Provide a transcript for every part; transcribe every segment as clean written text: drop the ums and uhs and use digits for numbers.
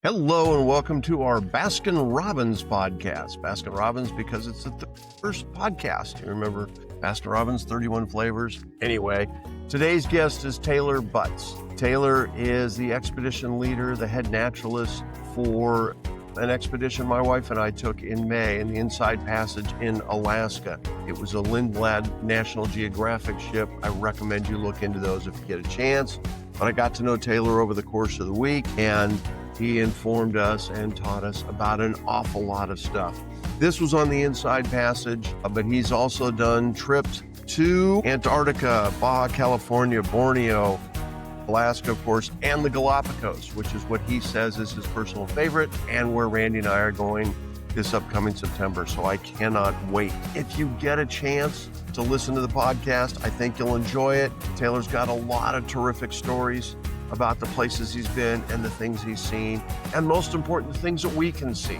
Hello and welcome to our Baskin-Robbins podcast. Baskin-Robbins because it's the first podcast. You remember Baskin-Robbins, 31 flavors? Anyway, today's guest is Taylor Butz. Taylor is the expedition leader, the head naturalist for an expedition my wife and I took in May in the Inside Passage in Alaska. It was a Lindblad National Geographic ship. I recommend you look into those if you get a chance. But I got to know Taylor over the course of the week, and he informed us and taught us about an awful lot of stuff. This was on the Inside Passage, but he's also done trips to Antarctica, Baja, California, Borneo, Alaska, of course, and the Galápagos, which is what he says is his personal favorite and where Randy and I are going this upcoming September. So I cannot wait. If you get a chance to listen to the podcast, I think you'll enjoy it. Taylor's got a lot of terrific stories about the places he's been and the things he's seen, and most important, the things that we can see.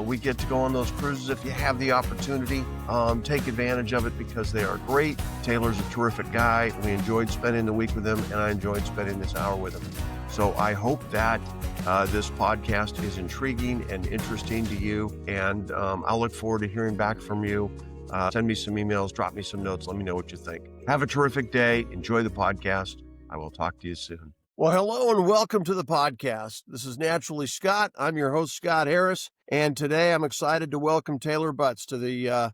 We get to go on those cruises if you have the opportunity. Take advantage of it because they are great. Taylor's a terrific guy. We enjoyed spending the week with him, and I enjoyed spending this hour with him. So I hope that this podcast is intriguing and interesting to you, and I'll look forward to hearing back from you. Send me some emails, drop me some notes, let me know what you think. Have a terrific day. Enjoy the podcast. I will talk to you soon. Well, hello and welcome to the podcast. This is Naturally Scott. I'm your host, Scott Harris, and today I'm excited to welcome Taylor Butz to the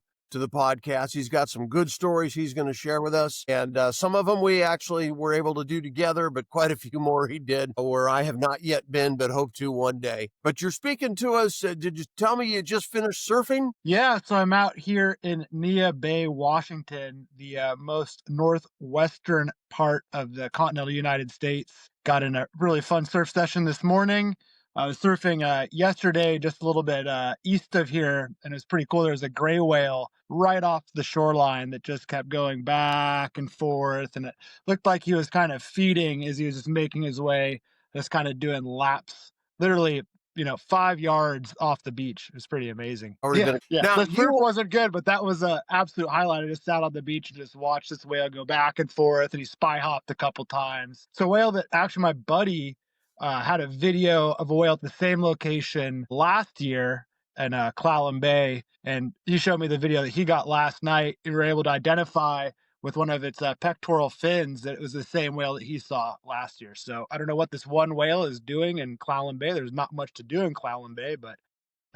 podcast. He's got some good stories he's going to share with us, and some of them we actually were able to do together, but quite a few more he did where I have not yet been, but hope to one day. But you're speaking to us. Did you tell me you just finished surfing? Yeah, so I'm out here in Nia Bay, Washington, the most northwestern part of the continental United States. Got in a really fun surf session this morning. I was surfing yesterday just a little bit east of here, and it was pretty cool. There was a gray whale right off the shoreline that just kept going back and forth, and it looked like he was kind of feeding as he was just making his way, just kind of doing laps, literally 5 yards off the beach. It was pretty amazing. Yeah. Now, The surf wasn't good, but that was an absolute highlight. I just sat on the beach and just watched this whale go back and forth, and he spy hopped a couple times. It's a whale that actually my buddy had a video of a whale at the same location last year in Clallam Bay, and he showed me the video that he got last night. We were able to identify with one of its pectoral fins that it was the same whale that he saw last year. So I don't know what this one whale is doing in Clallam Bay. There's not much to do in Clallam Bay, but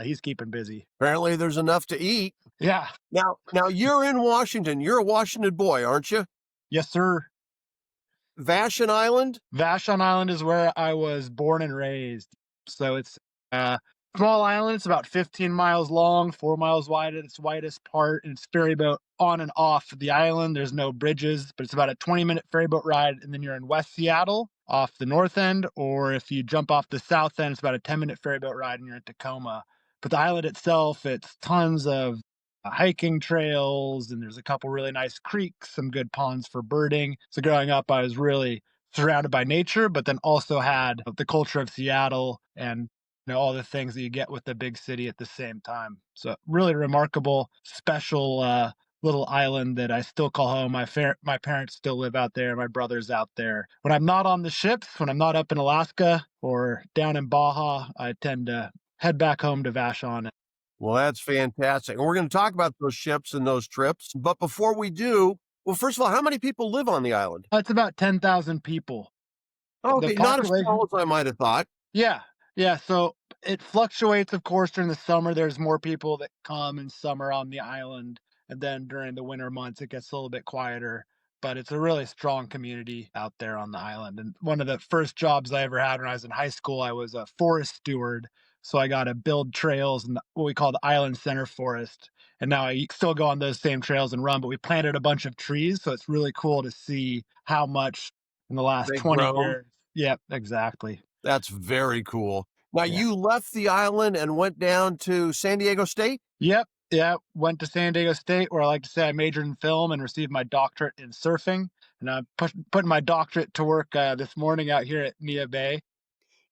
he's keeping busy. Apparently there's enough to eat. Yeah. Now you're in Washington. You're a Washington boy, aren't you? Yes, sir. Vashon Island? Vashon Island is where I was born and raised. So it's a small island. It's about 15 miles long, 4 miles wide at its widest part, and it's ferry boat on and off the island. There's no bridges, but it's about a 20-minute ferry boat ride, and then you're in West Seattle off the north end, or if you jump off the south end, it's about a 10-minute ferry boat ride, and you're in Tacoma. But the island itself, it's tons of hiking trails, and there's a couple really nice creeks, some good ponds for birding. So growing up, I was really surrounded by nature, but then also had the culture of Seattle and all the things that you get with the big city at the same time. So really remarkable, special little island that I still call home. My parents still live out there. My brother's out there. When I'm not on the ships, when I'm not up in Alaska or down in Baja, I tend to head back home to Vashon. Well, that's fantastic. And we're going to talk about those ships and those trips. But before we do, well, first of all, how many people live on the island? It's about 10,000 people. Okay, not as small as I might have thought. Yeah. So it fluctuates, of course, during the summer. There's more people that come in summer on the island. And then during the winter months, it gets a little bit quieter. But it's a really strong community out there on the island. And one of the first jobs I ever had when I was in high school, I was a forest steward. So I got to build trails in what we call the Island Center Forest. And now I still go on those same trails and run, but we planted a bunch of trees. So it's really cool to see how much in the last 20 years. Yep, exactly. That's very cool. Now, you left the island and went down to San Diego State? Yep. Went to San Diego State, where I like to say I majored in film and received my doctorate in surfing. And I'm putting my doctorate to work this morning out here at Nia Bay.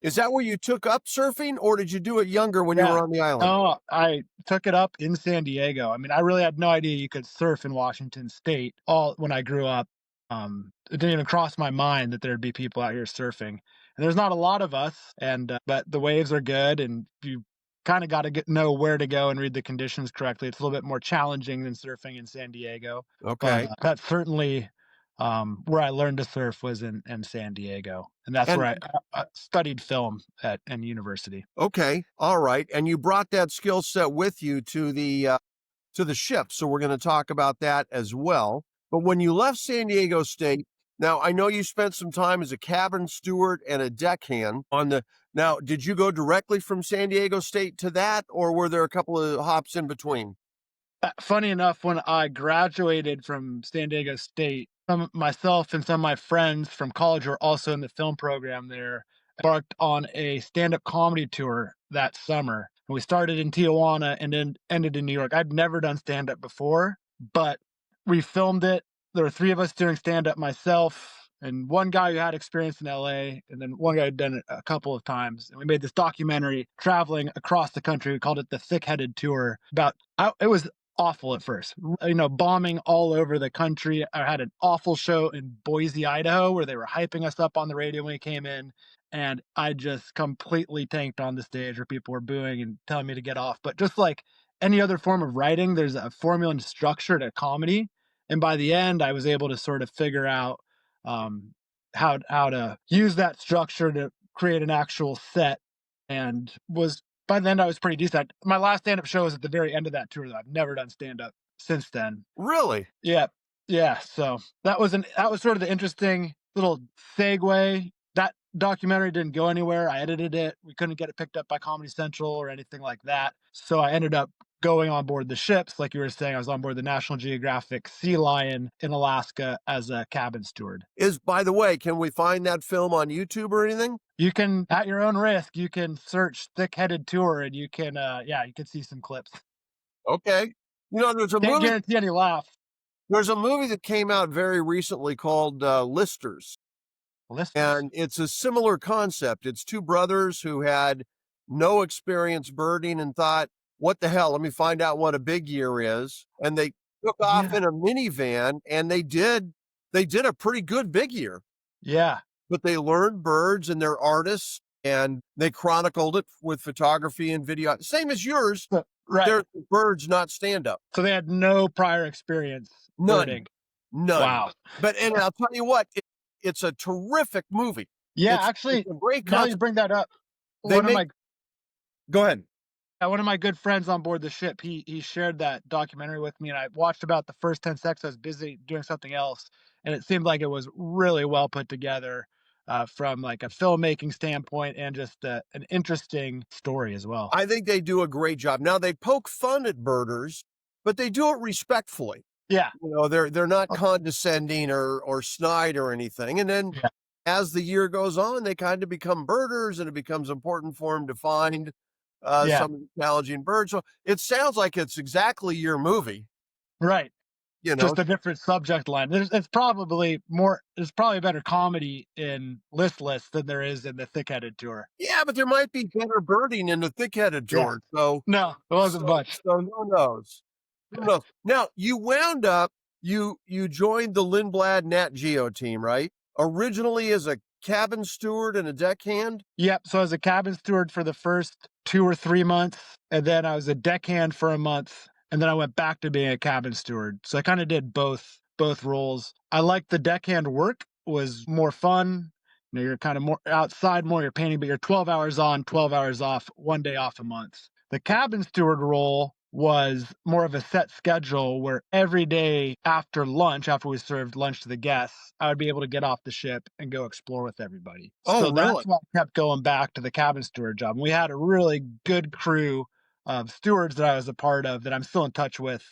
Is that where you took up surfing, or did you do it younger when you were on the island? Oh, I took it up in San Diego. I mean, I really had no idea you could surf in Washington State when I grew up. It didn't even cross my mind that there'd be people out here surfing. And there's not a lot of us, and but the waves are good, and you kind of got to know where to go and read the conditions correctly. It's a little bit more challenging than surfing in San Diego, but Okay. that's certainly where I learned to surf was in San Diego, and that's where And I studied film at university. okay, all right. And you brought that skill set with you to the ship. So we're going to talk about that as well. But when you left San Diego State, now I know you spent some time as a cabin steward and a deckhand on the. Now, did you go directly from San Diego State to that, or were there a couple of hops in between? Funny enough, when I graduated from San Diego State, myself and some of my friends from college who were also in the film program there embarked on a stand-up comedy tour that summer. And we started in Tijuana and then ended in New York. I'd never done stand-up before, but we filmed it. There were three of us doing stand-up, myself and one guy who had experience in LA, and then one guy who'd done it a couple of times. And we made this documentary traveling across the country. We called it the Thick-Headed Tour. It was awful at first, bombing all over the country. I had an awful show in Boise, Idaho, where they were hyping us up on the radio when we came in. And I just completely tanked on the stage where people were booing and telling me to get off. But just like any other form of writing, there's a formula and structure to comedy. And by the end, I was able to sort of figure out um, how to use that structure to create an actual set, and was by the end I was pretty decent. My last stand-up show was at the very end of that tour, though. I've never done stand-up since then. Really? Yeah. Yeah. So that was sort of the interesting little segue. That documentary didn't go anywhere. I edited it. We couldn't get it picked up by Comedy Central or anything like that. So I ended up going on board the ships. Like you were saying, I was on board the National Geographic Sea Lion in Alaska as a cabin steward. By the way, can we find that film on YouTube or anything? You can, at your own risk, you can search Thick-Headed Tour and you can, you can see some clips. Okay. Can't guarantee any laughs. There's a movie that came out very recently called Listers. Listeners. And it's a similar concept. It's two brothers who had no experience birding and thought, what the hell? Let me find out what a big year is. And they took off Yeah. in a minivan and they did a pretty good big year. Yeah. But they learned birds and they're artists and they chronicled it with photography and video. Same as yours. Right. They're birds, not stand up. So they had no prior experience birding. None. Wow. And I'll tell you what, it's a terrific movie. Yeah, It's actually, a great now you concept. bring that up. Go ahead. One of my good friends on board the ship, he shared that documentary with me, and I watched about the first 10 seconds. I was busy doing something else, and it seemed like it was really well put together from like a filmmaking standpoint and just an interesting story as well. I think they do a great job. Now they poke fun at birders, but they do it respectfully. Yeah. They're not condescending or snide or anything. And then Yeah. as the year goes on, they kind of become birders, and it becomes important for them to find Yeah. some challenging birds. So it sounds like it's exactly your movie. Right. You know, Just a different subject line. There's probably better comedy in Listless than there is in the Thick-Headed Tour. yeah, but there might be better birding in the thick-headed Yeah. tour. So No, it wasn't much. So who knows? Who knows? Now you wound up you joined the Lindblad Nat Geo team, right? Originally as a cabin steward and a deckhand. Yep. So I was a cabin steward for the first 2 or 3 months, and then I was a deckhand for a month, and then I went back to being a cabin steward. So I kind of did both roles. I liked the deckhand work; was more fun. You're kind of more outside, more you're painting, but you're 12 hours on, 12 hours off, 1 day off a month. The cabin steward role was more of a set schedule where every day after lunch, after we served lunch to the guests, I would be able to get off the ship and go explore with everybody. Oh, So really? that's why I kept going back to the cabin steward job. And we had a really good crew of stewards that I was a part of that I'm still in touch with,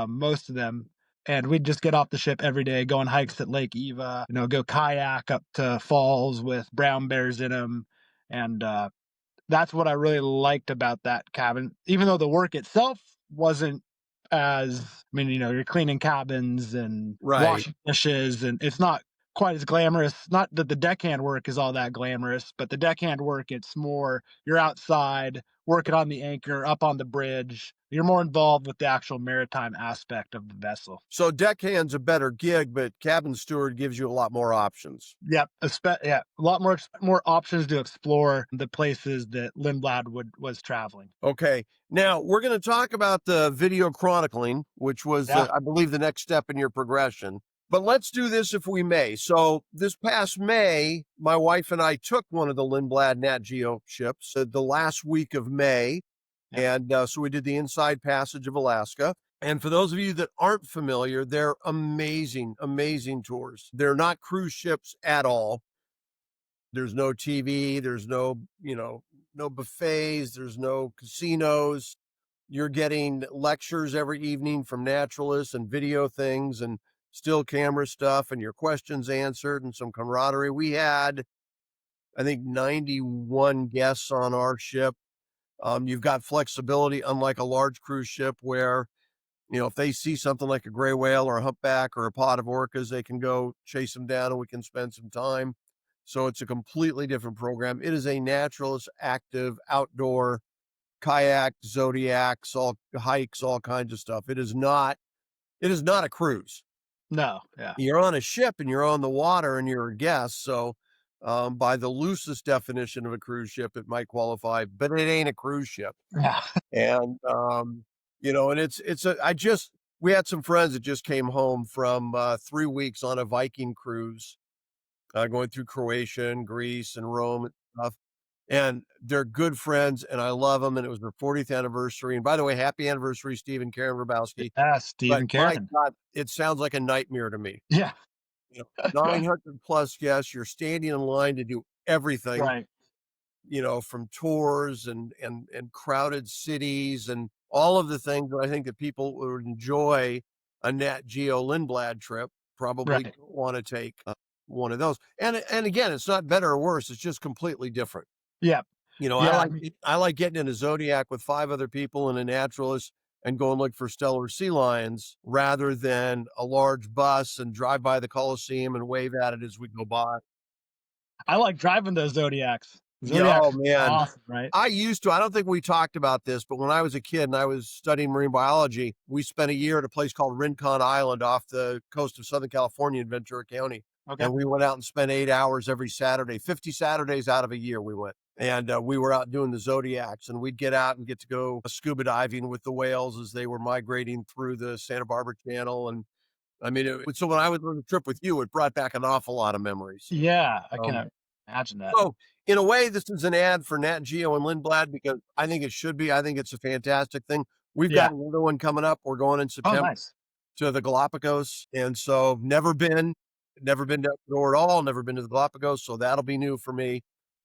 most of them. And we'd just get off the ship every day, go on hikes at Lake Eva, go kayak up to falls with brown bears in them. And that's what I really liked about that cabin, even though the work itself wasn't you're cleaning cabins and Right. washing dishes, and it's not quite as glamorous. Not that the deckhand work is all that glamorous, but the deckhand work, it's more you're outside working on the anchor, up on the bridge. You're more involved with the actual maritime aspect of the vessel. So deckhand's a better gig, but cabin steward gives you a lot more options. Yep, yeah, a lot more options to explore the places that Lindblad was traveling. Okay. Now we're going to talk about the video chronicling, which was, Yeah, I believe, the next step in your progression. But let's do this if we may. So this past May, my wife and I took one of the Lindblad Nat Geo ships the last week of May. yeah, And so we did the Inside Passage of Alaska. And for those of you that aren't familiar, they're amazing, amazing tours. They're not cruise ships at all. There's no TV, there's no, no buffets, there's no casinos. You're getting lectures every evening from naturalists and video things and still camera stuff and your questions answered and some camaraderie. We had, I think, 91 guests on our ship. You've got flexibility, unlike a large cruise ship where, if they see something like a gray whale or a humpback or a pod of orcas, they can go chase them down and we can spend some time. So it's a completely different program. It is a naturalist, active, outdoor, kayak, zodiacs, all hikes, all kinds of stuff. It is not a cruise. no, yeah, You're on a ship and you're on the water and you're a guest. So by the loosest definition of a cruise ship, it might qualify, but it ain't a cruise ship. yeah, And and we had some friends that just came home from 3 weeks on a Viking cruise, going through Croatia and Greece and Rome and stuff. And they're good friends and I love them. And it was their 40th anniversary. And by the way, happy anniversary, Steve and Karen Verbowski. yeah. But Stephen my Karen. God, it sounds like a nightmare to me. Yeah, 900 plus guests, you're standing in line to do everything, right. from tours and crowded cities and all of the things that I think that people would enjoy a Nat Geo Lindblad trip probably Right. want to take one of those. And again, it's not better or worse. It's just completely different. Yeah. Yeah. I like getting in a Zodiac with 5 other people and a naturalist and go and look for stellar sea lions rather than a large bus and drive by the Coliseum and wave at it as we go by. I like driving those Zodiacs. Yeah, oh Zodiacs are man. awesome, right? I used to. I don't think we talked about this, but when I was a kid and I was studying marine biology, we spent a year at a place called Rincon Island off the coast of Southern California in Ventura County. Okay. And we went out and spent 8 hours every Saturday, 50 Saturdays out of a year we went. And we were out doing the Zodiacs and we'd get out and get to go scuba diving with the whales as they were migrating through the Santa Barbara Channel. And I mean, so when I was on the trip with you, it brought back an awful lot of memories. Yeah, I Um, can imagine that. so in a way, this is an ad for Nat Geo and Lindblad because I think it should be. I think it's a fantastic thing. We've Yeah. got another one coming up. We're going in Oh, September nice. to the Galápagos. And so never been to Ecuador at all, never been to the Galapagos. So that'll be new for me.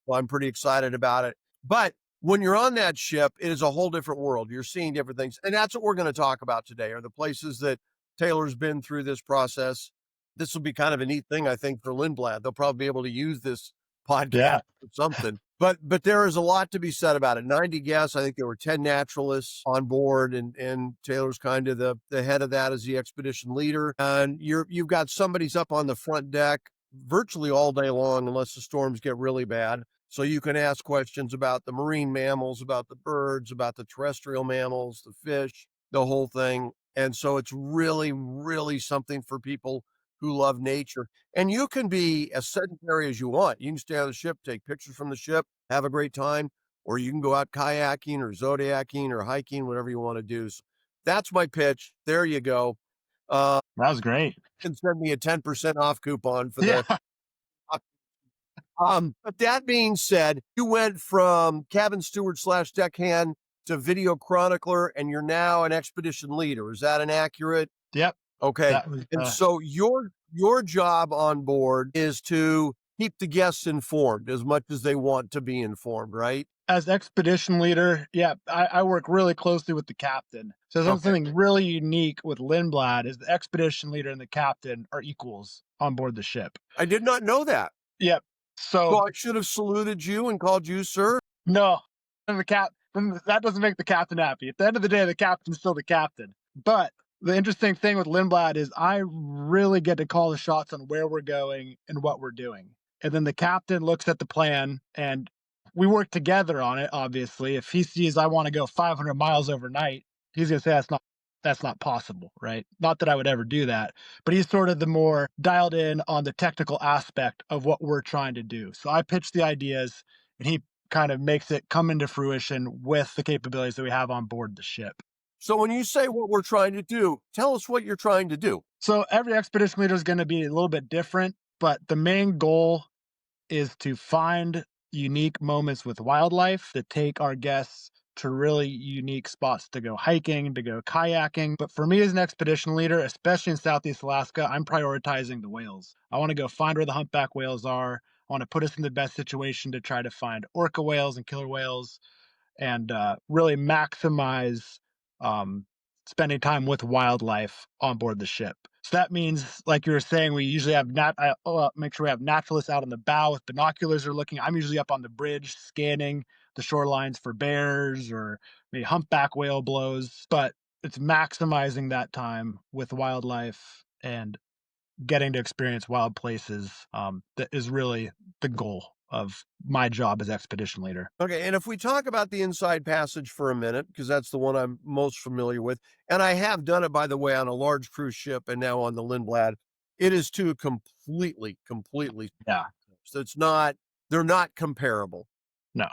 So I'm pretty excited about it. But when you're on that ship, it is a whole different world. You're seeing different things. And that's what we're going to talk about today are the places that Taylor's been through this process. This will be kind of a neat thing, I think, for Lindblad. They'll probably be able to use this podcast Yeah. or something. But there is a lot to be said about it. 90 guests. I think there were 10 naturalists on board, and Taylor's kind of the head of that as the expedition leader. And you've got somebody's up on the front deck virtually all day long, unless the storms get really bad. So you can ask questions about the marine mammals, about the birds, about the terrestrial mammals, the fish, the whole thing. And so it's really, really something for people who love nature. And you can be as sedentary as you want. You can stay on the ship, take pictures from the ship, have a great time, or you can go out kayaking or zodiacking or hiking, whatever you want to do. So that's my pitch. There you go. That was great. You can send me a 10% off coupon for Yeah. the. But that being said, you went from cabin steward / deckhand to video chronicler, and you're now an expedition leader. Is that inaccurate? Yep. Okay. That was, And so your job on board is to keep the guests informed as much as they want to be informed, right? as expedition leader, yeah, I work really closely with the captain. So something really unique with Lindblad is the expedition leader and the captain are equals on board the ship. I did not know that. Yep. So Well, I should have saluted you and called you sir. no, and that doesn't make the captain happy. At the end of the day, the captain's still the captain. But The interesting thing with Lindblad is I really get to call the shots on where we're going and what we're doing. And then the captain looks at the plan and we work together on it, obviously. If he sees I want to go 500 miles overnight, he's going to say that's not possible, right? Not that I would ever do that, but he's sort of the more dialed in on the technical aspect of what we're trying to do. So I pitch the ideas and he kind of makes it come into fruition with the capabilities that we have on board the ship. So when you say what we're trying to do, tell us what you're trying to do. So every expedition leader is going to be a little bit different, but the main goal is to find unique moments with wildlife that take our guests to really unique spots to go hiking, to go kayaking. But for me as an expedition leader, especially in Southeast Alaska, I'm prioritizing the whales. I want to go find where the humpback whales are. I want to put us in the best situation to try to find orca whales and killer whales and really maximize um, spending time with wildlife on board the ship. So that means, like you were saying, we usually have make sure we have naturalists out on the bow with binoculars are looking. I'm usually up on the bridge scanning the shorelines for bears or maybe humpback whale blows. But it's maximizing that time with wildlife and getting to experience wild places that is really the goal of my job as expedition leader. Okay, and if we talk about the Inside Passage for a minute, because that's the one I'm most familiar with, and I have done it, by the way, on a large cruise ship and now on the Lindblad, it is two completely. Yeah. So they're not comparable. No.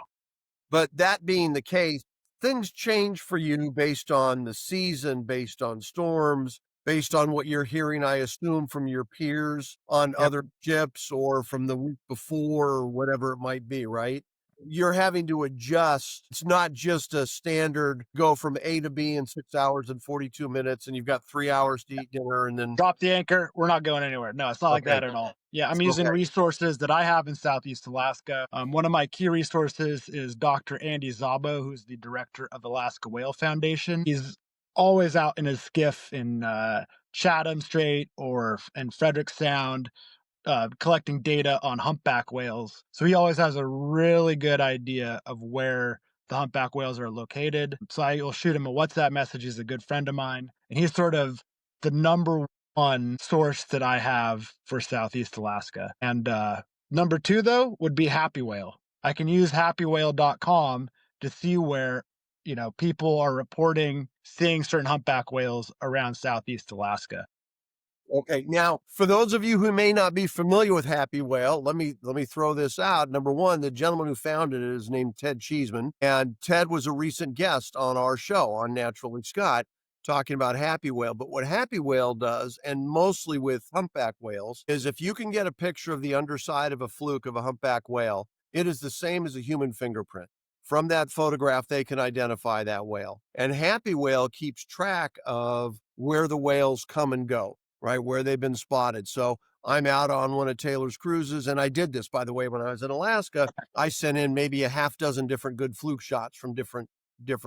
But that being the case, things change for you based on the season, based on storms, based on what you're hearing, I assume, from your peers on Yep. other ships or from the week before or whatever it might be, right? You're having to adjust. It's not just a standard go from A to B in 6 hours and 42 minutes and you've got 3 hours to eat dinner and then Drop the anchor. We're not going anywhere. No, it's not like okay. that at all. Yeah, I'm using Okay. resources that I have in Southeast Alaska. One of my key resources is Dr. Andy Zabo, who's the director of Alaska Whale Foundation. He's always out in his skiff in Chatham Strait or in Frederick Sound, collecting data on humpback whales. So he always has a really good idea of where the humpback whales are located. So I will shoot him a WhatsApp message. He's a good friend of mine. And he's sort of the number one source that I have for Southeast Alaska. And number two, though, would be Happy Whale. I can use happywhale.com to see where, people are reporting seeing certain humpback whales around Southeast Alaska. Okay. Now, for those of you who may not be familiar with Happy Whale, let me throw this out. Number one, the gentleman who founded it is named Ted Cheeseman, and Ted was a recent guest on our show on Naturally Scott talking about Happy Whale. But what Happy Whale does, and mostly with humpback whales, is if you can get a picture of the underside of a fluke of a humpback whale, it is the same as a human fingerprint. From that photograph, they can identify that whale. And Happy Whale keeps track of where the whales come and go, right, where they've been spotted. So I'm out on one of Taylor's cruises, and I did this, by the way, when I was in Alaska. I sent in maybe a half dozen different good fluke shots from different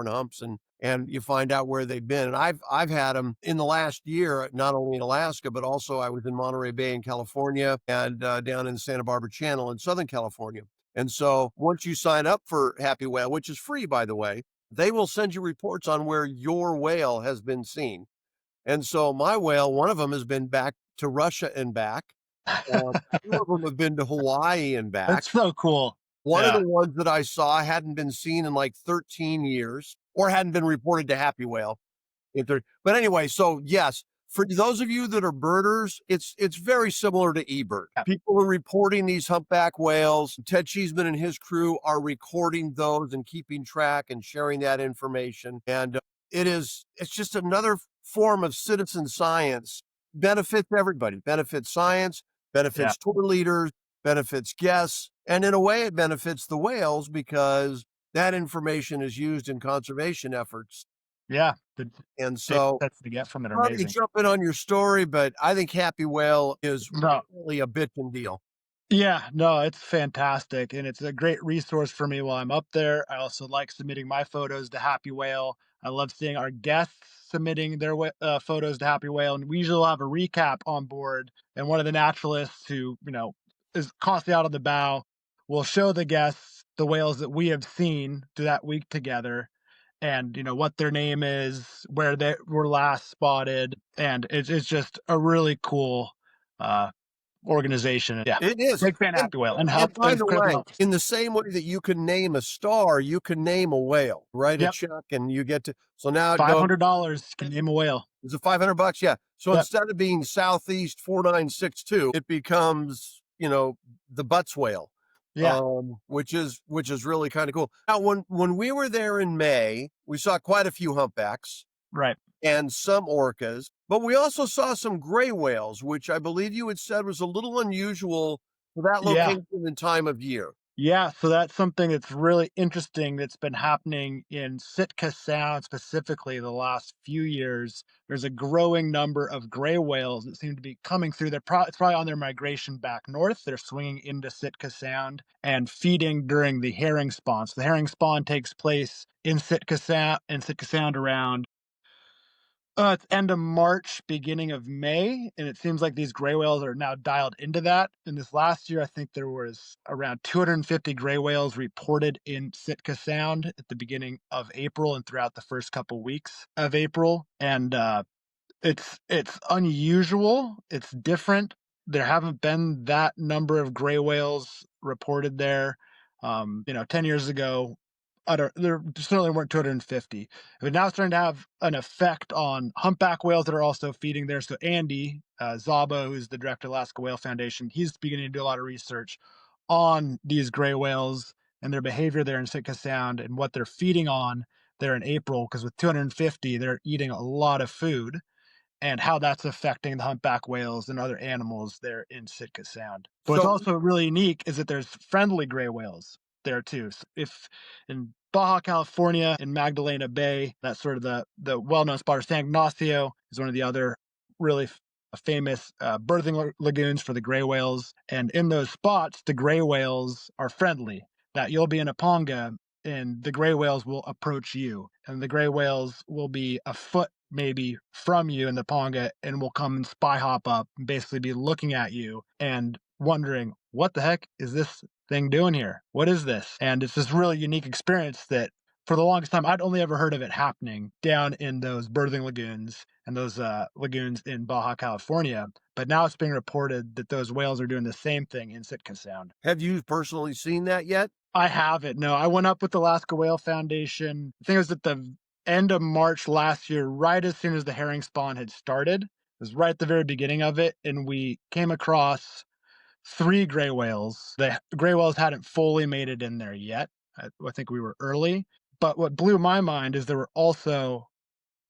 humps, and you find out where they've been. And I've had them in the last year, not only in Alaska, but also I was in Monterey Bay in California and down in Santa Barbara Channel in Southern California. And so once you sign up for Happy Whale, which is free, by the way, they will send you reports on where your whale has been seen. And so my whale, one of them has been back to Russia and back. Two of them have been to Hawaii and back. That's so cool. One of Yeah. the ones that I saw hadn't been seen in like 13 years or hadn't been reported to Happy Whale. But anyway, so yes, for those of you that are birders, it's very similar to eBird. Yeah. People are reporting these humpback whales. Ted Cheeseman and his crew are recording those and keeping track and sharing that information. And it's just another form of citizen science. Benefits everybody, benefits science, benefits tour leaders, benefits guests, and in a way it benefits the whales because that information is used in conservation efforts. Yeah. And so That's to get from it are probably amazing. jump in on your story, but I think Happy Whale is No. really a bitchin' deal. Yeah, no, it's fantastic. And it's a great resource for me while I'm up there. I also like submitting my photos to Happy Whale. I love seeing our guests submitting their photos to Happy Whale. And we usually have a recap on board. And one of the naturalists who, is constantly out on the bow will show the guests the whales that we have seen through that week together. and what their name is, where they were last spotted, and it's just a really cool uh, organization. Yeah, It is. big fan of Happy Whale, and And by the incredibly way, helpful. in the same way that you can name a star, you can name a whale. Write a Yep, check and you get to. So now it goes. $500 can name a whale. Is it $500? Yeah. So Yep. instead of being Southeast 4962, it becomes the Butz whale, Yeah. which is really kind of cool. Now, when we were there in May, we saw quite a few humpbacks Right. and some orcas, but we also saw some gray whales, which I believe you had said was a little unusual for that Yeah. location and time of year. Yeah, so that's something that's really interesting that's been happening in Sitka Sound specifically the last few years. There's a growing number of gray whales that seem to be coming through. It's probably on their migration back north. They're swinging into Sitka Sound and feeding during the herring spawn. So the herring spawn takes place in Sitka Sound around it's end of March, beginning of May, and it seems like these gray whales are now dialed into that. In this last year, I think there was around 250 gray whales reported in Sitka Sound at the beginning of April and throughout the first couple weeks of April. And it's unusual. It's different. There haven't been that number of gray whales reported there. 10 years ago, there certainly weren't 250. But now it's starting to have an effect on humpback whales that are also feeding there. So Andy Zabo, who's the director of Alaska Whale Foundation, he's beginning to do a lot of research on these gray whales and their behavior there in Sitka Sound and what they're feeding on there in April. Because with 250, they're eating a lot of food and how that's affecting the humpback whales and other animals there in Sitka Sound. But what's So also really unique is that there's friendly gray whales there too. So if in Baja, California, in Magdalena Bay, that's sort of the well-known spotter. San Ignacio is one of the other really famous birthing lagoons for the gray whales. And in those spots, the gray whales are friendly. That you'll be in a ponga and the gray whales will approach you, and the gray whales will be a foot maybe from you in the ponga and will come and spy hop up and basically be looking at you and wondering, what the heck is this thing doing here? What is this? And it's this really unique experience that for the longest time, I'd only ever heard of it happening down in those birthing lagoons and those lagoons in Baja, California. But now it's being reported that those whales are doing the same thing in Sitka Sound. have you personally seen that yet? I haven't. No, I went up with the Alaska Whale Foundation. I think it was at the end of March last year, right as soon as the herring spawn had started. It was right at the very beginning of it, and we came across 3 gray whales. The gray whales hadn't fully made it in there yet. I think we were early. But what blew my mind is there were also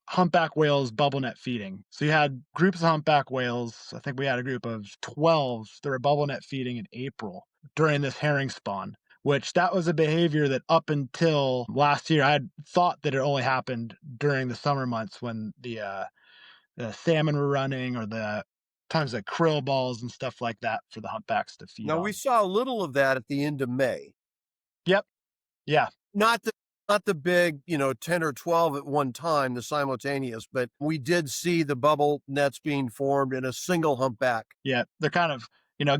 humpback whales bubble net feeding. So you had groups of humpback whales. I think we had a group of 12 that were bubble net feeding in April during this herring spawn, which that was a behavior that up until last year, I had thought that it only happened during the summer months when the salmon were running or the times like krill balls and stuff like that for the humpbacks to feed Now on. we saw a little of that at the end of May. Yep. Yeah. Not the big, 10 or 12 at one time, the simultaneous, but we did see the bubble nets being formed in a single humpback. Yeah. They're kind of,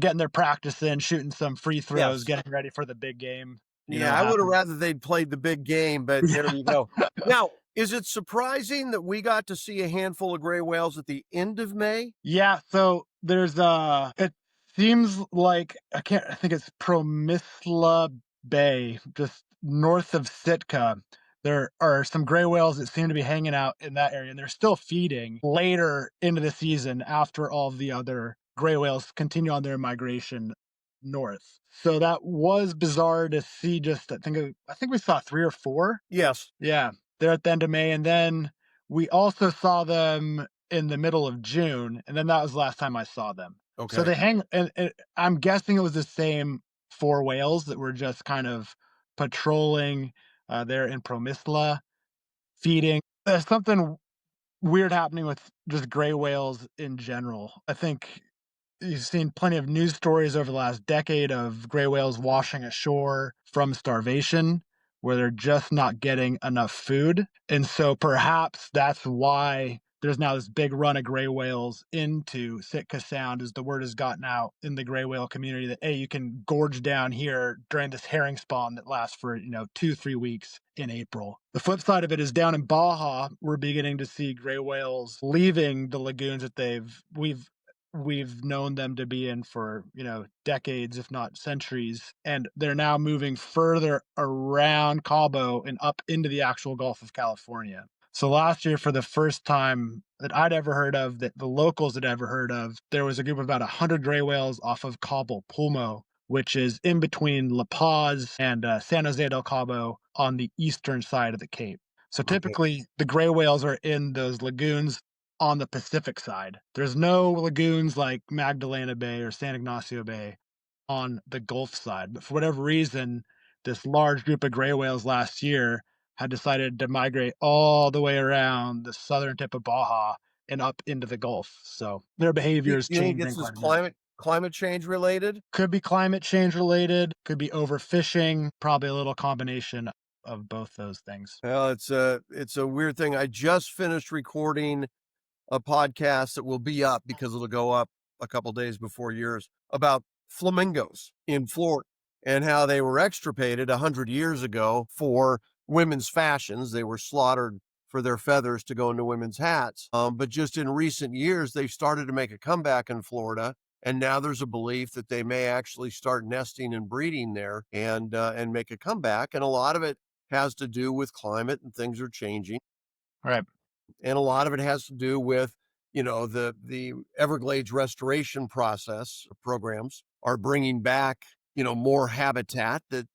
getting their practice in, shooting some free throws, Yes. getting ready for the big game. Yeah, I would have rather they'd played the big game, but there you go. Now, is it surprising that we got to see a handful of gray whales at the end of May? Yeah, so there's it seems like I think it's Promisla Bay, just north of Sitka. There are some gray whales that seem to be hanging out in that area, and they're still feeding later into the season after all the other gray whales continue on their migration north. So that was bizarre to see. Just I think we saw 3 or 4. Yes. Yeah, they're at the end of May, and then we also saw them in the middle of June, and then that was the last time I saw them. Okay. So they hang, and I'm guessing it was the same 4 whales that were just kind of patrolling there in Promisla, feeding. There's something weird happening with just gray whales in general. I think you've seen plenty of news stories over the last decade of gray whales washing ashore from starvation, where they're just not getting enough food. And so perhaps that's why there's now this big run of gray whales into Sitka Sound as the word has gotten out in the gray whale community that, hey, you can gorge down here during this herring spawn that lasts for, 2-3 weeks in April. The flip side of it is down in Baja, we're beginning to see gray whales leaving the lagoons that we've known them to be in for, decades, if not centuries. And they're now moving further around Cabo and up into the actual Gulf of California. So last year, for the first time that I'd ever heard of, that the locals had ever heard of, there was a group of about 100 gray whales off of Cabo Pulmo, which is in between La Paz and San Jose del Cabo on the eastern side of the Cape. So Okay. typically, the gray whales are in those lagoons on the Pacific side. There's no lagoons like Magdalena Bay or San Ignacio Bay on the Gulf side. But for whatever reason, this large group of gray whales last year had decided to migrate all the way around the southern tip of Baja and up into the Gulf. So their behavior is You think changing this is quite a bit. climate change related? Could be climate change related, could be overfishing, probably a little combination of both those things. Well, it's a weird thing. I just finished recording a podcast that will be up because it'll go up a couple days before yours about flamingos in Florida and how they were extirpated 100 years ago for women's fashions. They were slaughtered for their feathers to go into women's hats. But just in recent years, they've started to make a comeback in Florida. And now there's a belief that they may actually start nesting and breeding there and make a comeback. And a lot of it has to do with climate and things are changing. Right. And a lot of it has to do with, the Everglades restoration process programs are bringing back, more habitat that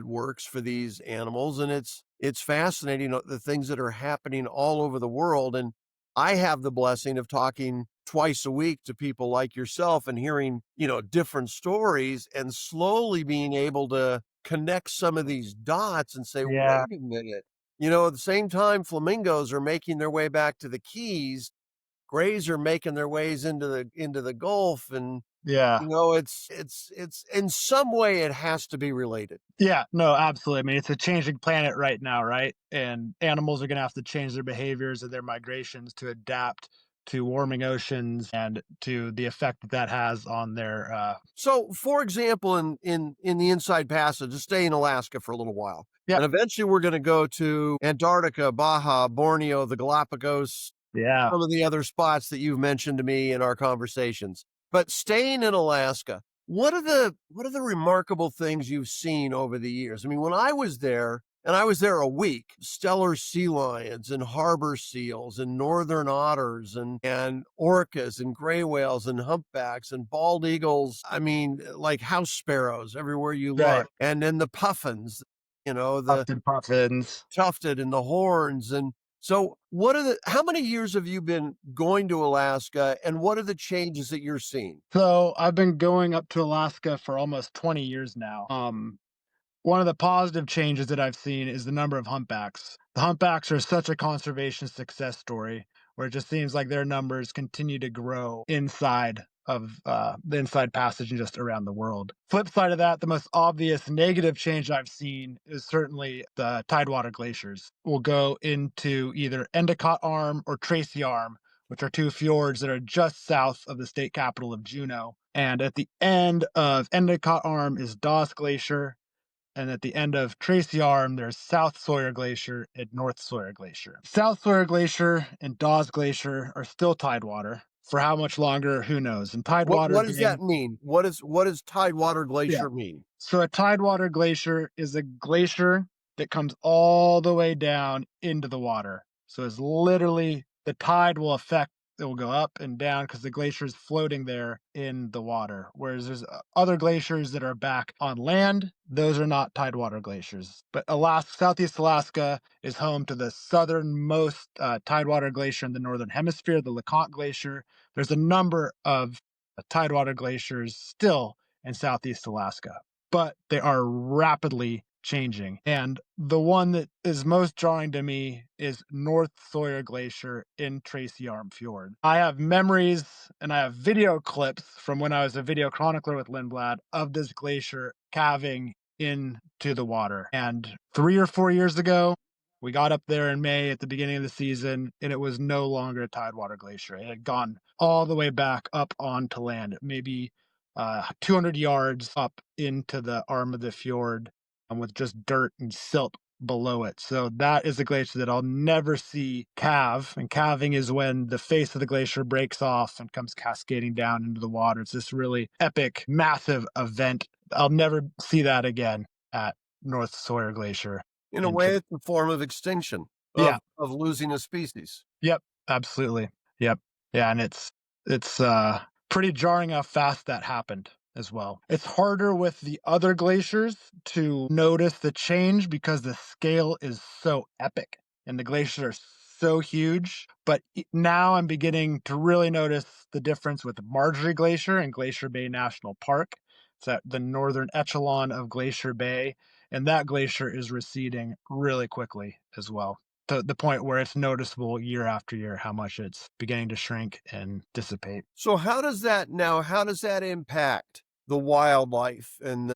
works for these animals. And it's fascinating, the things that are happening all over the world. And I have the blessing of talking twice a week to people like yourself and hearing, different stories and slowly being able to connect some of these dots and say, Yeah. wait a minute. At the same time, flamingos are making their way back to the Keys. Grays are making their ways into the Gulf, and Yeah. it's in some way it has to be related. Yeah, no, absolutely. I mean, it's a changing planet right now, right? And animals are going to have to change their behaviors and their migrations to adapt to warming oceans and to the effect that that has on their. So, for example, in the Inside Passage, to stay in Alaska for a little while, Yeah, and eventually we're going to go to Antarctica, Baja, Borneo, the Galapagos, yeah. some of the other spots that you've mentioned to me in our conversations. But staying in Alaska, what are the remarkable things you've seen over the years? I mean, when I was there, and I was there a week, stellar sea lions and harbor seals and northern otters and orcas and gray whales and humpbacks and bald eagles. I mean, like house sparrows everywhere you Right. look. And then the puffins, the Tufted puffins. tufted and the horns. And so how many years have you been going to Alaska and what are the changes that you're seeing? So I've been going up to Alaska for almost 20 years now. One of the positive changes that I've seen is the number of humpbacks. The humpbacks are such a conservation success story where it just seems like their numbers continue to grow inside of the Inside Passage and just around the world. Flip side of that, the most obvious negative change I've seen is certainly the tidewater glaciers. Will go into either Endicott Arm or Tracy Arm, which are two fjords that are just south of the state capital of Juneau. And at the end of Endicott Arm is Dawes Glacier, and at the end of Tracy Arm, there's South Sawyer Glacier and North Sawyer Glacier. South Sawyer Glacier and Dawes Glacier are still tidewater. For how much longer, who knows? And tidewater What does that being, mean? What does Tidewater yeah. Glacier mean? So a tidewater glacier is a glacier that comes all the way down into the water. So it's literally the tide will affect, it will go up and down because the glacier is floating there in the water. Whereas there's other glaciers that are back on land. Those are not tidewater glaciers. But Alaska, Southeast Alaska is home to the southernmost tidewater glacier in the northern hemisphere, the LeConte Glacier. There's a number of tidewater glaciers still in Southeast Alaska, but they are rapidly changing. And the one that is most drawing to me is North Sawyer Glacier in Tracy Arm Fjord. I have memories and I have video clips from when I was a video chronicler with Lindblad of this glacier calving into the water. And 3 or 4 years ago, We got up there in May at the beginning of the season, and it was no longer a tidewater glacier. It had gone all the way back up onto land, maybe 200 yards up into the arm of the fjord, with just dirt and silt below it. So that is a glacier that I'll never see calve. And calving is when the face of the glacier breaks off and comes cascading down into the water. It's this really epic, massive event. I'll never see that again at North Sawyer Glacier. In a In way, it's a form of extinction, yeah, of losing a species. yep, absolutely. Yep. Yeah, and it's pretty jarring how fast that happened as well. It's harder with the other glaciers to notice the change because the scale is so epic and the glaciers are so huge. But now I'm beginning to really notice the difference with Marjorie Glacier and Glacier Bay National Park. It's at the northern echelon of Glacier Bay, and that glacier is receding really quickly as well, to the point where it's noticeable year after year how much it's beginning to shrink and dissipate. So how does that impact the wildlife and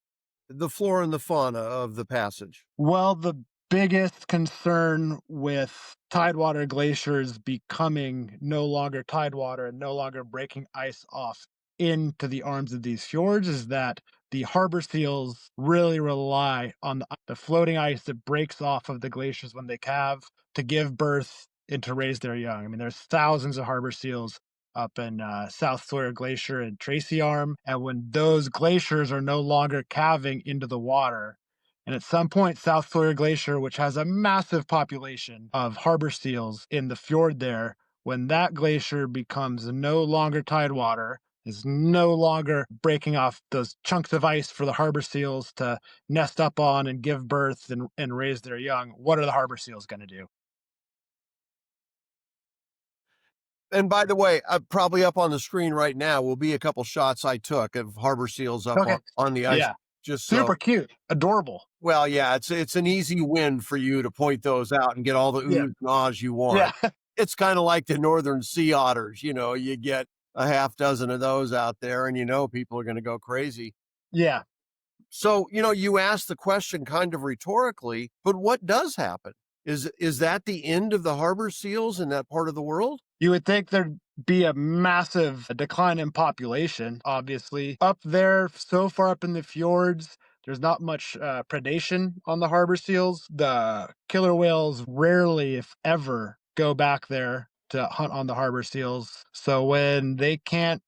the flora and the fauna of the passage? Well, the biggest concern with tidewater glaciers becoming no longer tidewater and no longer breaking ice off into the arms of these fjords is that the harbor seals really rely on the floating ice that breaks off of the glaciers when they calve to give birth and to raise their young. I mean, there's thousands of harbor seals up in South Sawyer Glacier and Tracy Arm. And when those glaciers are no longer calving into the water, and at some point, South Sawyer Glacier, which has a massive population of harbor seals in the fjord there, when that glacier becomes no longer tidewater, is no longer breaking off those chunks of ice for the harbor seals to nest up on and give birth and raise their young, what are the harbor seals going to do? And by the way, probably up on the screen right now will be a couple shots I took of harbor seals up Okay. on the ice. Yeah. Just Super so, cute. Adorable. well, yeah, it's an easy win for you to point those out and get all the Yeah. oohs and ahs you Yeah. want. It's kind of like the northern sea otters. You get a half dozen of those out there, and people are going to go crazy. Yeah. So, you asked the question kind of rhetorically, but what does happen? Is that the end of the harbor seals in that part of the world? You would think there'd be a massive decline in population, obviously. Up there, so far up in the fjords, there's not much predation on the harbor seals. The killer whales rarely, if ever, go back there to hunt on the harbor seals. So when they can't,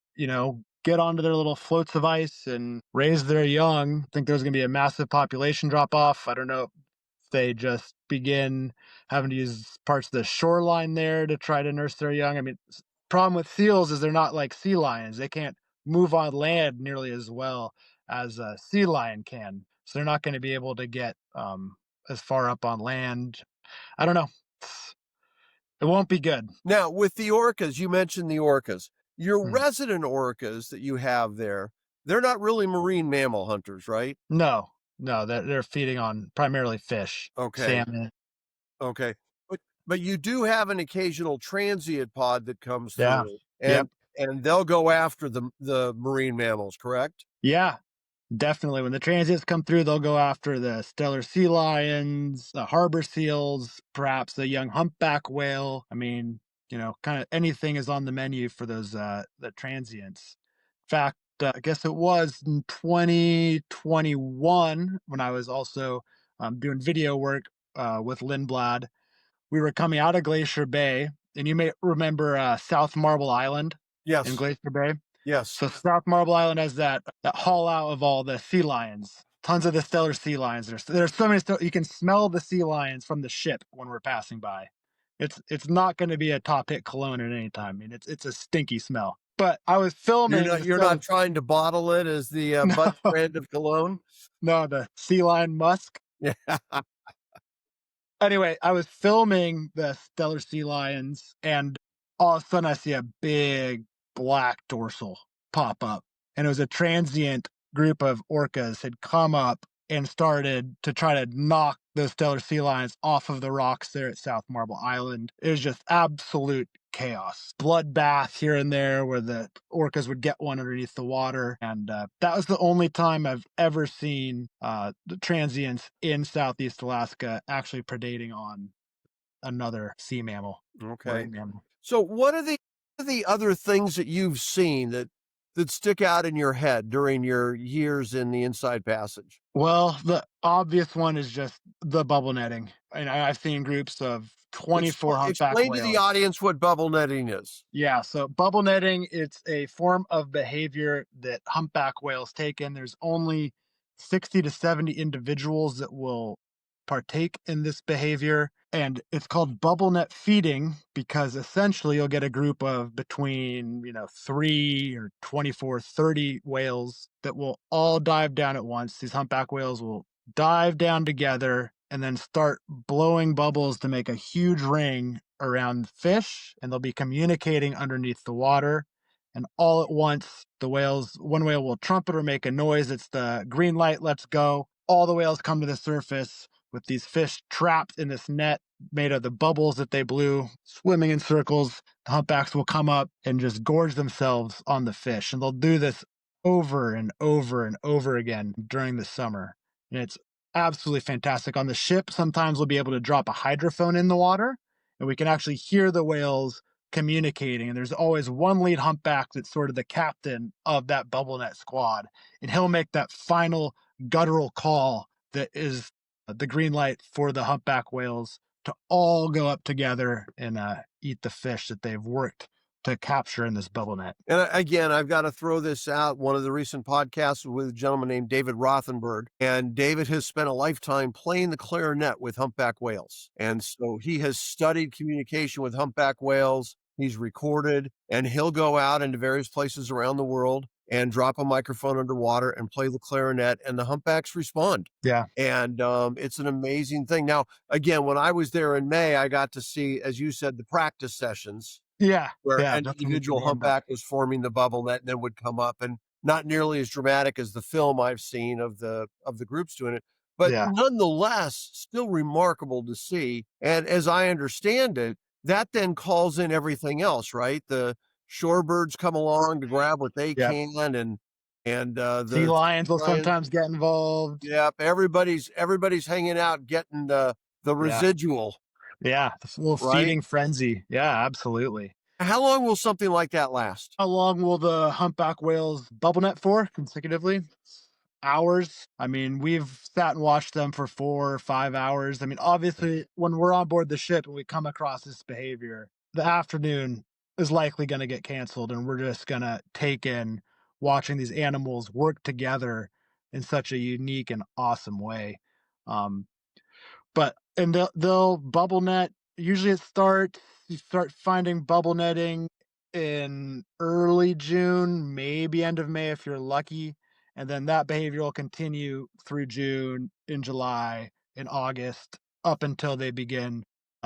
get onto their little floats of ice and raise their young, I think there's going to be a massive population drop off. I don't know, they just begin having to use parts of the shoreline there to try to nurse their young. I mean, problem with seals is they're not like sea lions. They can't move on land nearly as well as a sea lion can. So they're not going to be able to get as far up on land. I don't know. It won't be good. Now, with the orcas, you mentioned the orcas. Your Mm. resident orcas that you have there, they're not really marine mammal hunters, right? No, no, they're feeding on primarily fish, Okay. salmon. Okay. But you do have an occasional transient pod that comes Yeah. through, Yep. and they'll go after the marine mammals, correct? Yeah. Definitely. When the transients come through, they'll go after the stellar sea lions, the harbor seals, perhaps the young humpback whale. I mean, kind of anything is on the menu for those the transients. In fact, I guess it was in 2021 when I was also doing video work with Lindblad. We were coming out of Glacier Bay, and you may remember South Marble Island in Yes. Glacier Bay. Yes. So South Marble Island has that haul out of all the sea lions. Tons of the stellar sea lions. There's so many. You can smell the sea lions from the ship when we're passing by. It's not going to be a top hit cologne at any time. I mean, it's a stinky smell. But I was filming the You're stellar. not trying to bottle it as the No, Butz brand of cologne? no, the sea lion musk. Yeah. Anyway, I was filming the stellar sea lions, and all of a sudden I see a big black dorsal pop up. And it was a transient group of orcas had come up and started to try to knock those stellar sea lions off of the rocks there at South Marble Island. It was just absolute chaos. Bloodbath here and there where the orcas would get one underneath the water. And that was the only time I've ever seen the transients in Southeast Alaska actually predating on another sea mammal, Okay. marine mammal. So what are the other things that you've seen that stick out in your head during your years in the Inside Passage? Well, the obvious one is just the bubble netting, and I've seen groups of 24 humpback Explain to the whales. audience what bubble netting is. Yeah, so bubble netting, it's a form of behavior that humpback whales take in. There's only 60 to 70 individuals that will partake in this behavior. And it's called bubble net feeding because essentially you'll get a group of between, 3 or 24, 30 whales that will all dive down at once. These humpback whales will dive down together and then start blowing bubbles to make a huge ring around fish, and they'll be communicating underneath the water. And all at once, one whale will trumpet or make a noise. It's the green light, let's go. All the whales come to the surface with these fish trapped in this net made of the bubbles that they blew, swimming in circles. The humpbacks will come up and just gorge themselves on the fish. And they'll do this over and over and over again during the summer. And it's absolutely fantastic. On the ship, sometimes we'll be able to drop a hydrophone in the water and we can actually hear the whales communicating. And there's always one lead humpback that's sort of the captain of that bubble net squad. And he'll make that final guttural call that is the green light for the humpback whales to all go up together and eat the fish that they've worked to capture in this bubble net. And again, I've got to throw this out. One of the recent podcasts was with a gentleman named David Rothenberg, and David has spent a lifetime playing the clarinet with humpback whales. And so he has studied communication with humpback whales. He's recorded, and he'll go out into various places around the world and drop a microphone underwater and play the clarinet, and the humpbacks respond. Yeah. And it's an amazing thing. Now, again, when I was there in May, I got to see, as you said, the practice sessions Yeah. where Yeah. an individual humpback was forming the bubble net and then would come up, and not nearly as dramatic as the film I've seen of the groups doing it, but Yeah. nonetheless, still remarkable to see. And as I understand it, that then calls in everything else, right? The shorebirds come along to grab what they Yep. can, and Sea the lions will lions, sometimes get involved. yep, everybody's hanging out, getting the Yeah. residual, Yeah. The little right? feeding frenzy. Yeah, absolutely. How long will something like that last? How long will the humpback whales bubble net for consecutively? Hours. I mean, we've sat and watched them for 4 or 5 hours. I mean, obviously, when we're on board the ship and we come across this behavior, the afternoon is likely going to get canceled, and we're just going to take in watching these animals work together in such a unique and awesome way. Um, and they'll bubble net. Usually, you start finding bubble netting in early June, maybe end of May if you're lucky, and then that behavior will continue through June, in July, in August, up until they begin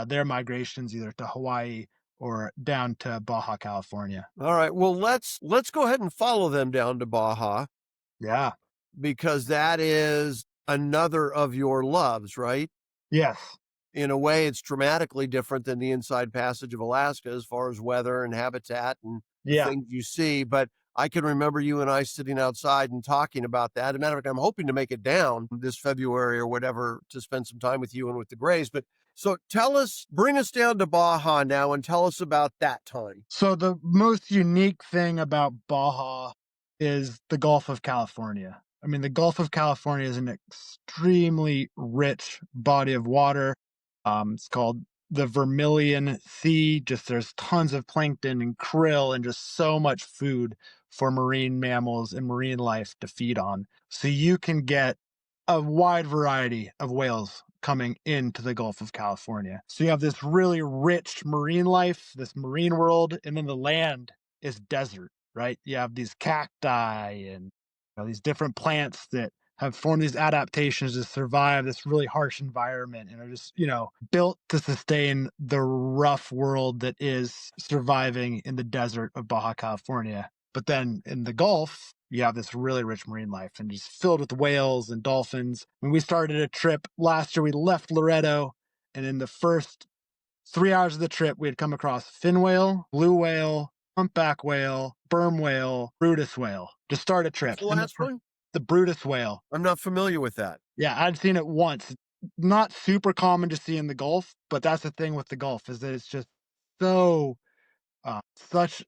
their migrations either to Hawaii or down to Baja California. All right. Well, let's go ahead and follow them down to Baja, Yeah. because that is another of your loves, right? Yes. In a way, it's dramatically different than the Inside Passage of Alaska as far as weather and habitat and the Yeah. things you see. But I can remember you and I sitting outside and talking about that. As a matter of fact, I'm hoping to make it down this February or whatever to spend some time with you and with the Grays. But so bring us down to Baja now and tell us about that time. So the most unique thing about Baja is the Gulf of California. I mean, the Gulf of California is an extremely rich body of water. It's called the Vermilion Sea. Just there's tons of plankton and krill and just so much food for marine mammals and marine life to feed on. So you can get a wide variety of whales coming into the Gulf of California. So you have this really rich marine life, this marine world, and then the land is desert, right? You have these cacti and these different plants that have formed these adaptations to survive this really harsh environment and are just, built to sustain the rough world that is surviving in the desert of Baja California. But then in the Gulf, you have this really rich marine life and just filled with whales and dolphins. When we started a trip last year, we left Loretto, and in the first 3 hours of the trip, we had come across fin whale, blue whale, humpback whale, sperm whale, Brutus whale to start a What's trip. the And last one? the Brutus whale. I'm not familiar with that. Yeah, I'd seen it once. not super common to see in the Gulf, but that's the thing with the Gulf is that it's just so such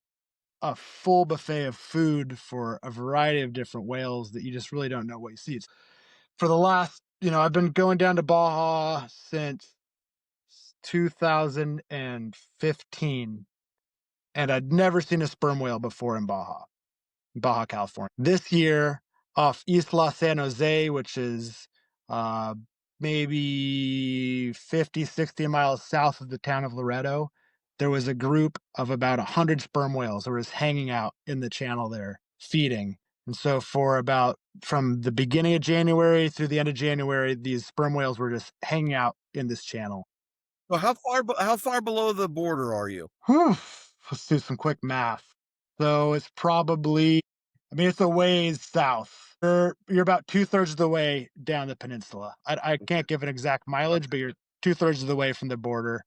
a full buffet of food for a variety of different whales that you just really don't know what you see. It's, for the last, I've been going down to Baja since 2015, and I'd never seen a sperm whale before in Baja, California. This year, off Isla San Jose, which is uh, maybe 50, 60 miles south of the town of Loreto, there was a group of about 100 sperm whales that was hanging out in the channel there, feeding. And so for about from the beginning of January through the end of January, these sperm whales were just hanging out in this channel. So how far below the border are you? Whew, let's do some quick math. So it's probably, it's a ways south. You're about 2/3 of the way down the peninsula. I can't give an exact mileage, but you're 2/3 of the way from the border,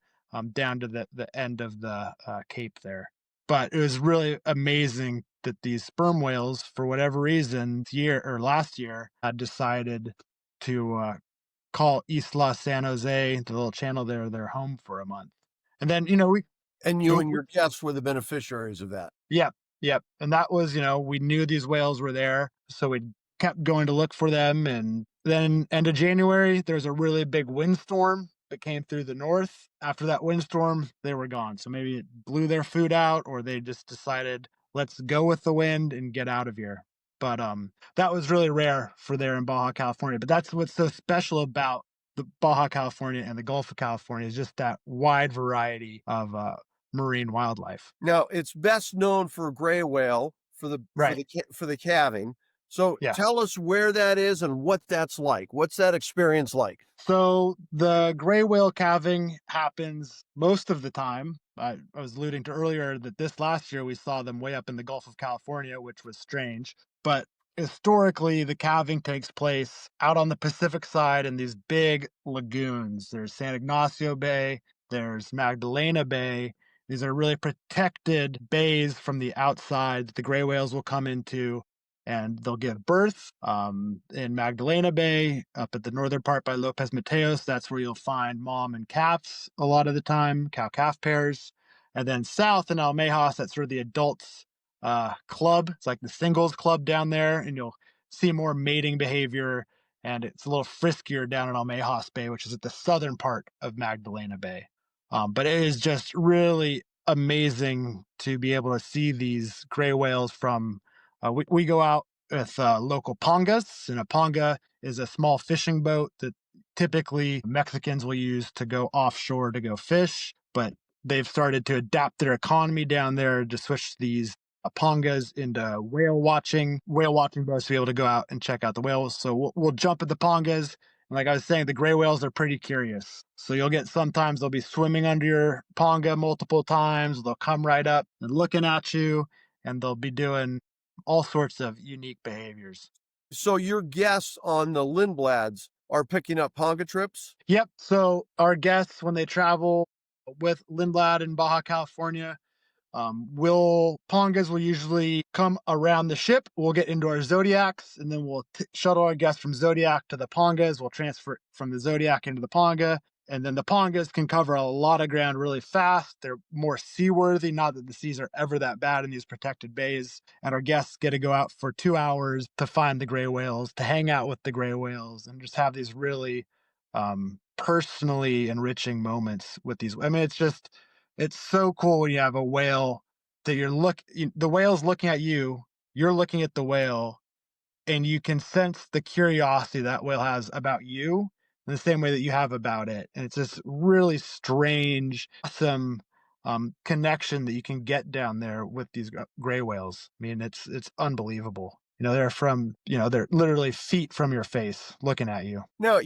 down to the end of the Cape there. But it was really amazing that these sperm whales, for whatever reason, last year, decided to call Isla San Jose, the little channel there, their home for a month. And then, And you and your guests were the beneficiaries of that. yep, yep. And that was, we knew these whales were there, so we kept going to look for them. And then end of January, there's a really big windstorm that came through the north. After that windstorm, they were gone. So maybe it blew their food out, or they just decided, let's go with the wind and get out of here. But that was really rare for there in Baja California. But that's what's so special about the Baja California and the Gulf of California is just that wide variety of marine wildlife. Now, it's best known for gray whale for Right. the calving. So Yeah. tell us where that is and what that's like. What's that experience like? So the gray whale calving happens most of the time. I was alluding to earlier that this last year we saw them way up in the Gulf of California, which was strange. But historically, the calving takes place out on the Pacific side in these big lagoons. There's San Ignacio Bay, there's Magdalena Bay. These are really protected bays from the outside that the gray whales will come into, and they'll give birth in Magdalena Bay, up at the northern part by Lopez Mateos. That's where you'll find mom and calves a lot of the time, cow calf pairs. And then south in Almejas, that's sort of the adults club. It's like the singles club down there, and you'll see more mating behavior. And it's a little friskier down in Almejas Bay, which is at the southern part of Magdalena Bay. But it is just really amazing to be able to see these gray whales from. We go out with local pangas, and a panga is a small fishing boat that typically Mexicans will use to go offshore to go fish. But they've started to adapt their economy down there to switch these pangas into whale watching boats to be able to go out and check out the whales. So we'll jump at the pangas. And like I was saying, the gray whales are pretty curious. So you'll get sometimes they'll be swimming under your panga multiple times. They'll come right up and looking at you, and they'll be doing all sorts of unique behaviors. So your guests on the Lindblads are picking up ponga trips? Yep. So our guests, when they travel with Lindblad in Baja California, Pongas will usually come around the ship. We'll get into our Zodiacs, and then we'll shuttle our guests from Zodiac to the Pongas. We'll transfer from the Zodiac into the Ponga. And then the Pongas can cover a lot of ground really fast. They're more seaworthy, not that the seas are ever that bad in these protected bays. And our guests get to go out for 2 hours to find the gray whales, to hang out with the gray whales, and just have these really personally enriching moments with these. It's so cool when you have a whale that the whale's looking at you, you're looking at the whale, and you can sense the curiosity that whale has about you in the same way that you have about it. And it's this really strange, awesome connection that you can get down there with these gray whales. It's unbelievable. They're literally feet from your face looking at you. Now,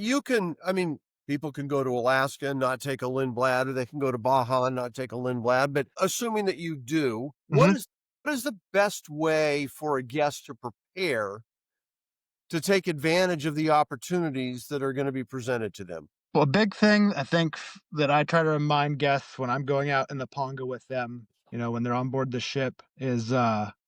people can go to Alaska and not take a Lindblad, or they can go to Baja and not take a Lindblad. But assuming that you do, what is the best way for a guest to prepare to take advantage of the opportunities that are going to be presented to them? Well, a big thing I think that I try to remind guests when I'm going out in the Ponga with them, when they're on board the ship, is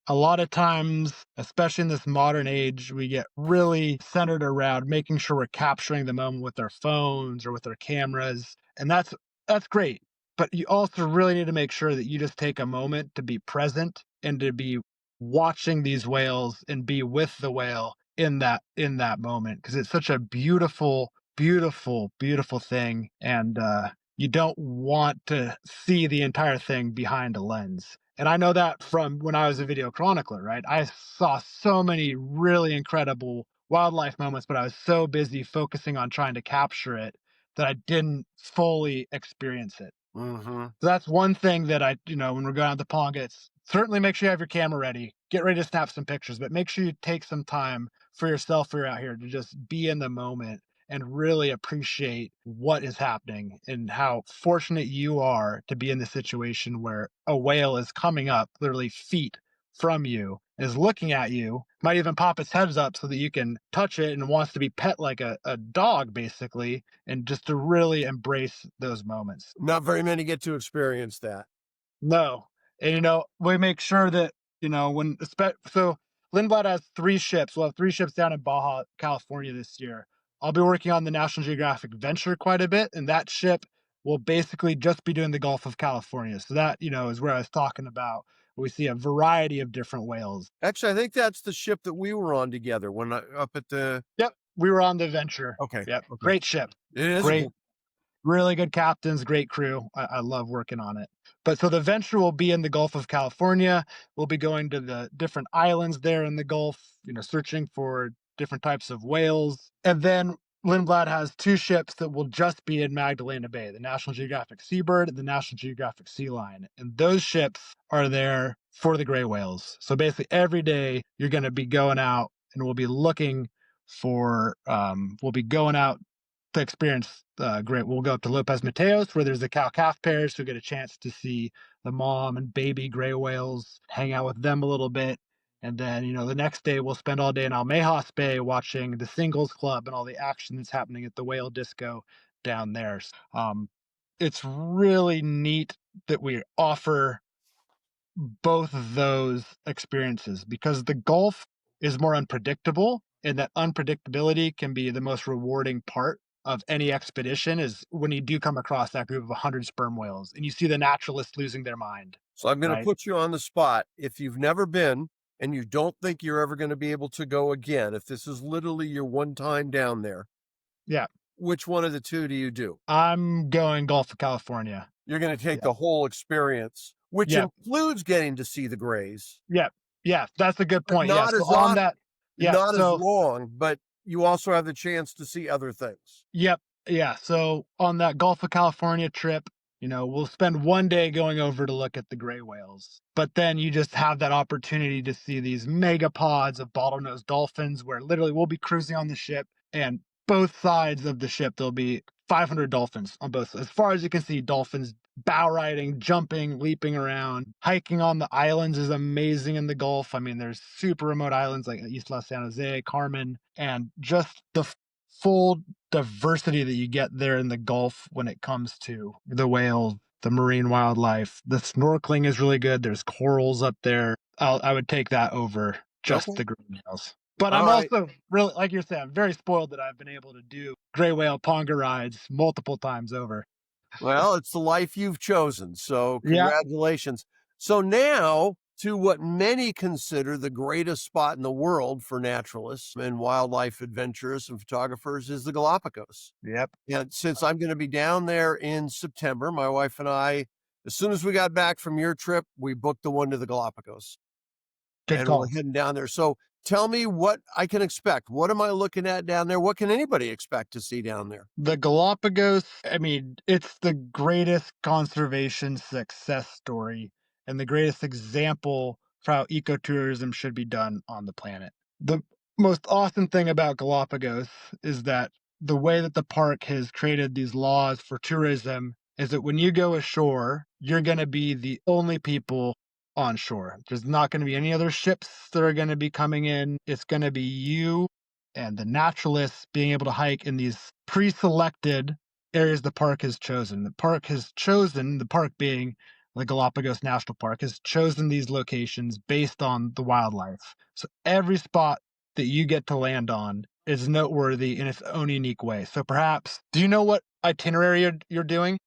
A lot of times, especially in this modern age, we get really centered around making sure we're capturing the moment with our phones or with our cameras, and that's great. But you also really need to make sure that you just take a moment to be present and to be watching these whales and be with the whale in that moment, because it's such a beautiful, beautiful, beautiful thing, and you don't want to see the entire thing behind a lens. And I know that from when I was a video chronicler, right? I saw so many really incredible wildlife moments, but I was so busy focusing on trying to capture it that I didn't fully experience it. Mm-hmm. So that's one thing that when we're going out to Ponga, it's certainly make sure you have your camera ready. Get ready to snap some pictures, but make sure you take some time for yourself when you're out here to just be in the moment and really appreciate what is happening and how fortunate you are to be in the situation where a whale is coming up literally feet from you, is looking at you, might even pop its heads up so that you can touch it and wants to be pet like a dog, basically, and just to really embrace those moments. Not very many get to experience that. No. And, we make sure that, so Lindblad has 3 ships. We'll have 3 ships down in Baja, California this year. I'll be working on the National Geographic Venture quite a bit, and that ship will basically just be doing the Gulf of California. So that, is where I was talking about. We see a variety of different whales. Actually, I think that's the ship that we were on together up at the. Yep. We were on the Venture. Okay. Yep. Okay. Great ship. It is Great. Really good captains, great crew. I love working on it. But so the Venture will be in the Gulf of California. We'll be going to the different islands there in the Gulf, searching for different types of whales. And then Lindblad has 2 ships that will just be in Magdalena Bay, the National Geographic Seabird and the National Geographic Sea Lion. And those ships are there for the gray whales. So basically every day you're going to be going out and we'll be looking we'll be going out to experience great. We'll go up to Lopez Mateos where there's the cow calf pairs, so get a chance to see the mom and baby gray whales, hang out with them a little bit. And then, the next day we'll spend all day in Almejas Bay watching the singles club and all the action that's happening at the whale disco down there. It's really neat that we offer both of those experiences because the Gulf is more unpredictable, and that unpredictability can be the most rewarding part of any expedition is when you do come across that group of 100 sperm whales and you see the naturalists losing their mind. So I'm going to right? put you on the spot. If you've never been and you don't think you're ever going to be able to go again, if this is literally your one time down there, Yeah, which one of the 2 do you do? I'm going Gulf of California. You're going to take the whole experience, which Yeah. includes getting to see the grays. Yeah, that's a good But point. not Yeah, as so on often, that, not as long, but you also have the chance to see other things. Yep. Yeah. So on that Gulf of California trip, we'll spend one day going over to look at the gray whales. But then you just have that opportunity to see these megapods of bottlenose dolphins where literally we'll be cruising on the ship and both sides of the ship, there'll be 500 dolphins on both. As far as you can see, dolphins bow riding, jumping, leaping around. Hiking on the islands is amazing in the Gulf. I mean, there's super remote islands like Isla San Jose, Carmen, and just the full diversity that you get there in the Gulf when it comes to the whales, the marine wildlife. The snorkeling is really good. There's corals up there. I would take that over just the green whales. But I'm also really, like you're saying, I'm very spoiled that I've been able to do gray whale ponga rides multiple times over. Well, it's the life you've chosen. So Yeah. congratulations. So now to what many consider the greatest spot in the world for naturalists and wildlife adventurers and photographers is the Galapagos. Yep. And since I'm going to be down there in September, my wife and I, as soon as we got back from your trip, we booked the one to the Galapagos. Good call. We're heading down there. So tell me what I can expect. What am I looking at down there? What can anybody expect to see down there? The Galapagos, I mean, it's the greatest conservation success story and the greatest example for how ecotourism should be done on the planet. The most awesome thing about Galapagos is that the way that the park has created these laws for tourism is that when you go ashore, you're going to be the only people on shore. There's not going to be any other ships that are going to be coming in. It's going to be you and the naturalists being able to hike in these pre-selected areas the park has chosen. The park being the Galapagos National Park, has chosen these locations based on the wildlife. So every spot that you get to land on is noteworthy in its own unique way. So perhaps, do you know what itinerary you're doing?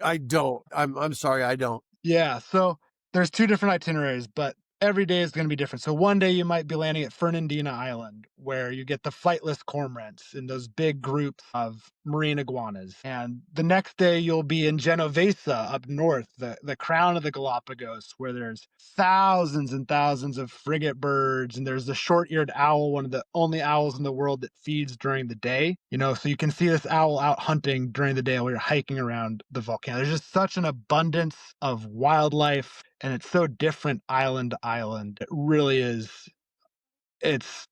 I don't. I'm sorry, I don't. Yeah, so there's 2 different itineraries, but every day is gonna be different. So one day you might be landing at Fernandina Island, where you get the flightless cormorants in those big groups of marine iguanas. And the next day you'll be in Genovesa up north, the crown of the Galapagos, where there's thousands and thousands of frigate birds, and there's the short-eared owl, one of the only owls in the world that feeds during the day. So you can see this owl out hunting during the day while you're hiking around the volcano. There's just such an abundance of wildlife, and it's so different island to island. It really is. It's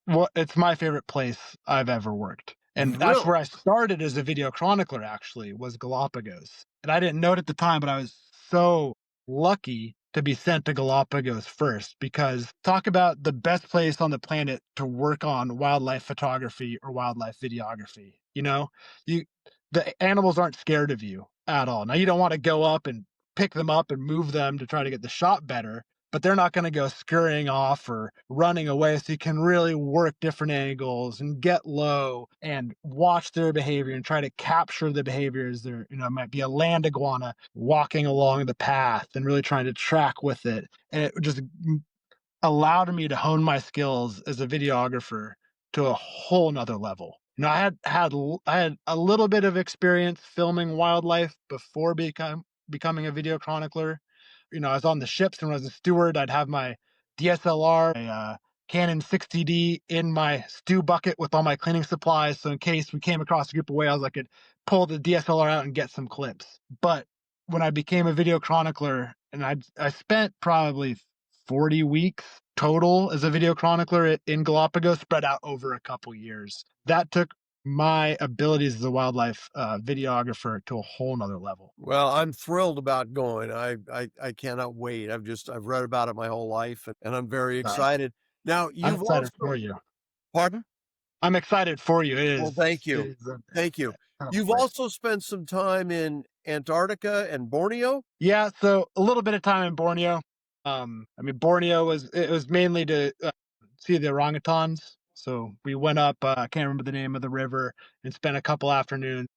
my favorite place I've ever worked. And that's Really? where I started as a video chronicler, actually, was Galapagos. And I didn't know it at the time, but I was so lucky to be sent to Galapagos first, because talk about the best place on the planet to work on wildlife photography or wildlife videography. You the animals aren't scared of you at all. Now you don't want to go up and pick them up and move them to try to get the shot better, but they're not going to go scurrying off or running away. So you can really work different angles and get low and watch their behavior and try to capture the behaviors. It might be a land iguana walking along the path and really trying to track with it. And it just allowed me to hone my skills as a videographer to a whole nother level. I had a little bit of experience filming wildlife before becoming a video chronicler. I was on the ships, and when I was a steward, I'd have my DSLR, a Canon 60D in my stew bucket with all my cleaning supplies. So in case we came across a group of whales, I could pull the DSLR out and get some clips. But when I became a video chronicler, and I spent probably 40 weeks total as a video chronicler in Galapagos, spread out over a couple years. That took my abilities as a wildlife videographer to a whole nother level. Well, I'm thrilled about going. I cannot wait. I've read about it my whole life, and I'm very Uh, excited. Now, I'm you've excited also for you. pardon? I'm excited for you. Well, thank It you. is a Thank you. incredible You've place. also spent some time in Antarctica and Borneo? Yeah, so a little bit of time in Borneo. Borneo was mainly to see the orangutans. So we went up. I can't remember the name of the river, and spent a couple afternoons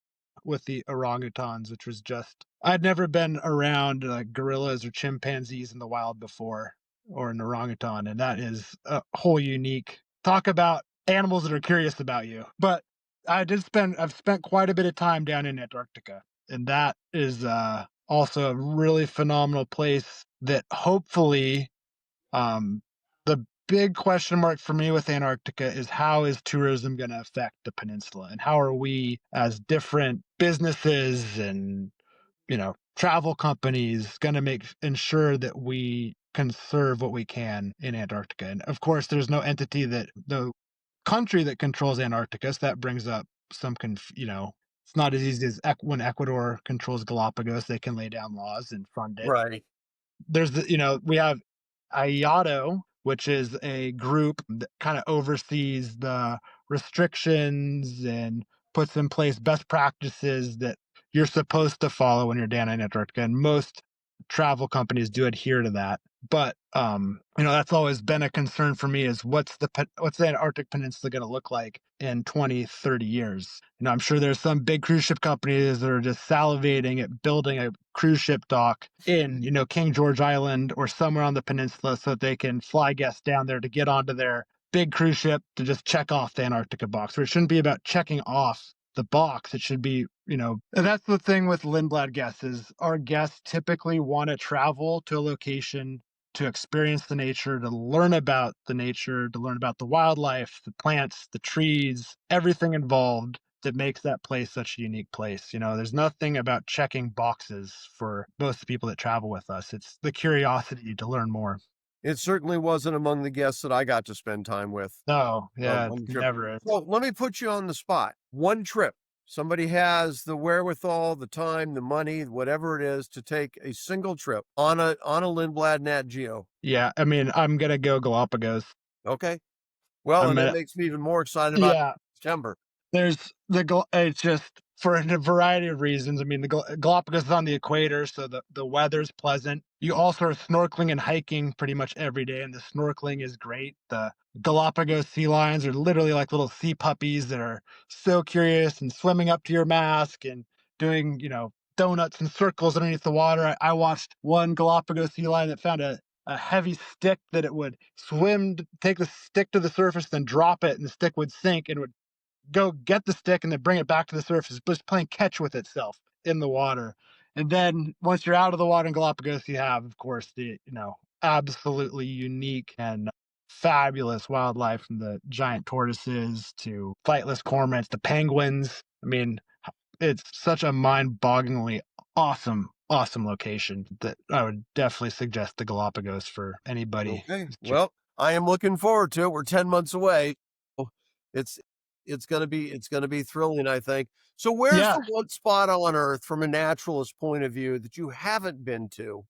with the orangutans, which was just, I'd never been around like gorillas or chimpanzees in the wild before, or an orangutan, and that is a whole unique. Talk about animals that are curious about you. But I've spent quite a bit of time down in Antarctica, and that is also a really phenomenal place that hopefully, the big question mark for me with Antarctica is, how is tourism going to affect the peninsula, and how are we as different businesses and travel companies going to ensure that we conserve what we can in Antarctica. And of course, there's no country that controls Antarctica, so that brings up it's not as easy as when Ecuador controls Galapagos. They can lay down laws and fund it. Right. We have IATO, which is a group that kind of oversees the restrictions and puts in place best practices that you're supposed to follow when you're down in Antarctica. And most travel companies do adhere to that. But that's always been a concern for me, is what's the Antarctic Peninsula going to look like in 20, 30 years? I'm sure there's some big cruise ship companies that are just salivating at building a cruise ship dock in, King George Island or somewhere on the peninsula, so that they can fly guests down there to get onto their big cruise ship to just check off the Antarctica box. Where it shouldn't be about checking off the box. It should be, and that's the thing with Lindblad guests, is our guests typically want to travel to a location to experience the nature, to learn about the nature, to learn about the wildlife, the plants, the trees, everything involved that makes that place such a unique place. There's nothing about checking boxes for most people that travel with us. It's the curiosity to learn more. It certainly wasn't among the guests that I got to spend time with No, yeah, on the it trip. never is. Well, let me put you on the spot. One trip. Somebody has the wherewithal, the time, the money, whatever it is, to take a single trip on a Lindblad Nat Geo. Yeah, I'm gonna go Galapagos. Okay. Well, I'm and that gonna, makes me even more excited about yeah. September. It's just for a variety of reasons. I mean, the Galapagos is on the equator, so the weather's pleasant. You also are snorkeling and hiking pretty much every day, and the snorkeling is great. The Galapagos sea lions are literally like little sea puppies that are so curious and swimming up to your mask and doing, donuts and circles underneath the water. I watched one Galapagos sea lion that found a heavy stick that it would take the stick to the surface, then drop it, and the stick would sink and would go get the stick and then bring it back to the surface, just playing catch with itself in the water. And then once you're out of the water in Galapagos, you have, of course, the absolutely unique and fabulous wildlife, from the giant tortoises to flightless cormorants, the penguins. I mean, it's such a mind-bogglingly awesome location that I would definitely suggest the Galapagos for anybody. Okay. Well, I am looking forward to it. We're 10 months away. It's it's gonna be thrilling, I think. So where's Yeah. the one spot on Earth from a naturalist point of view that you haven't been to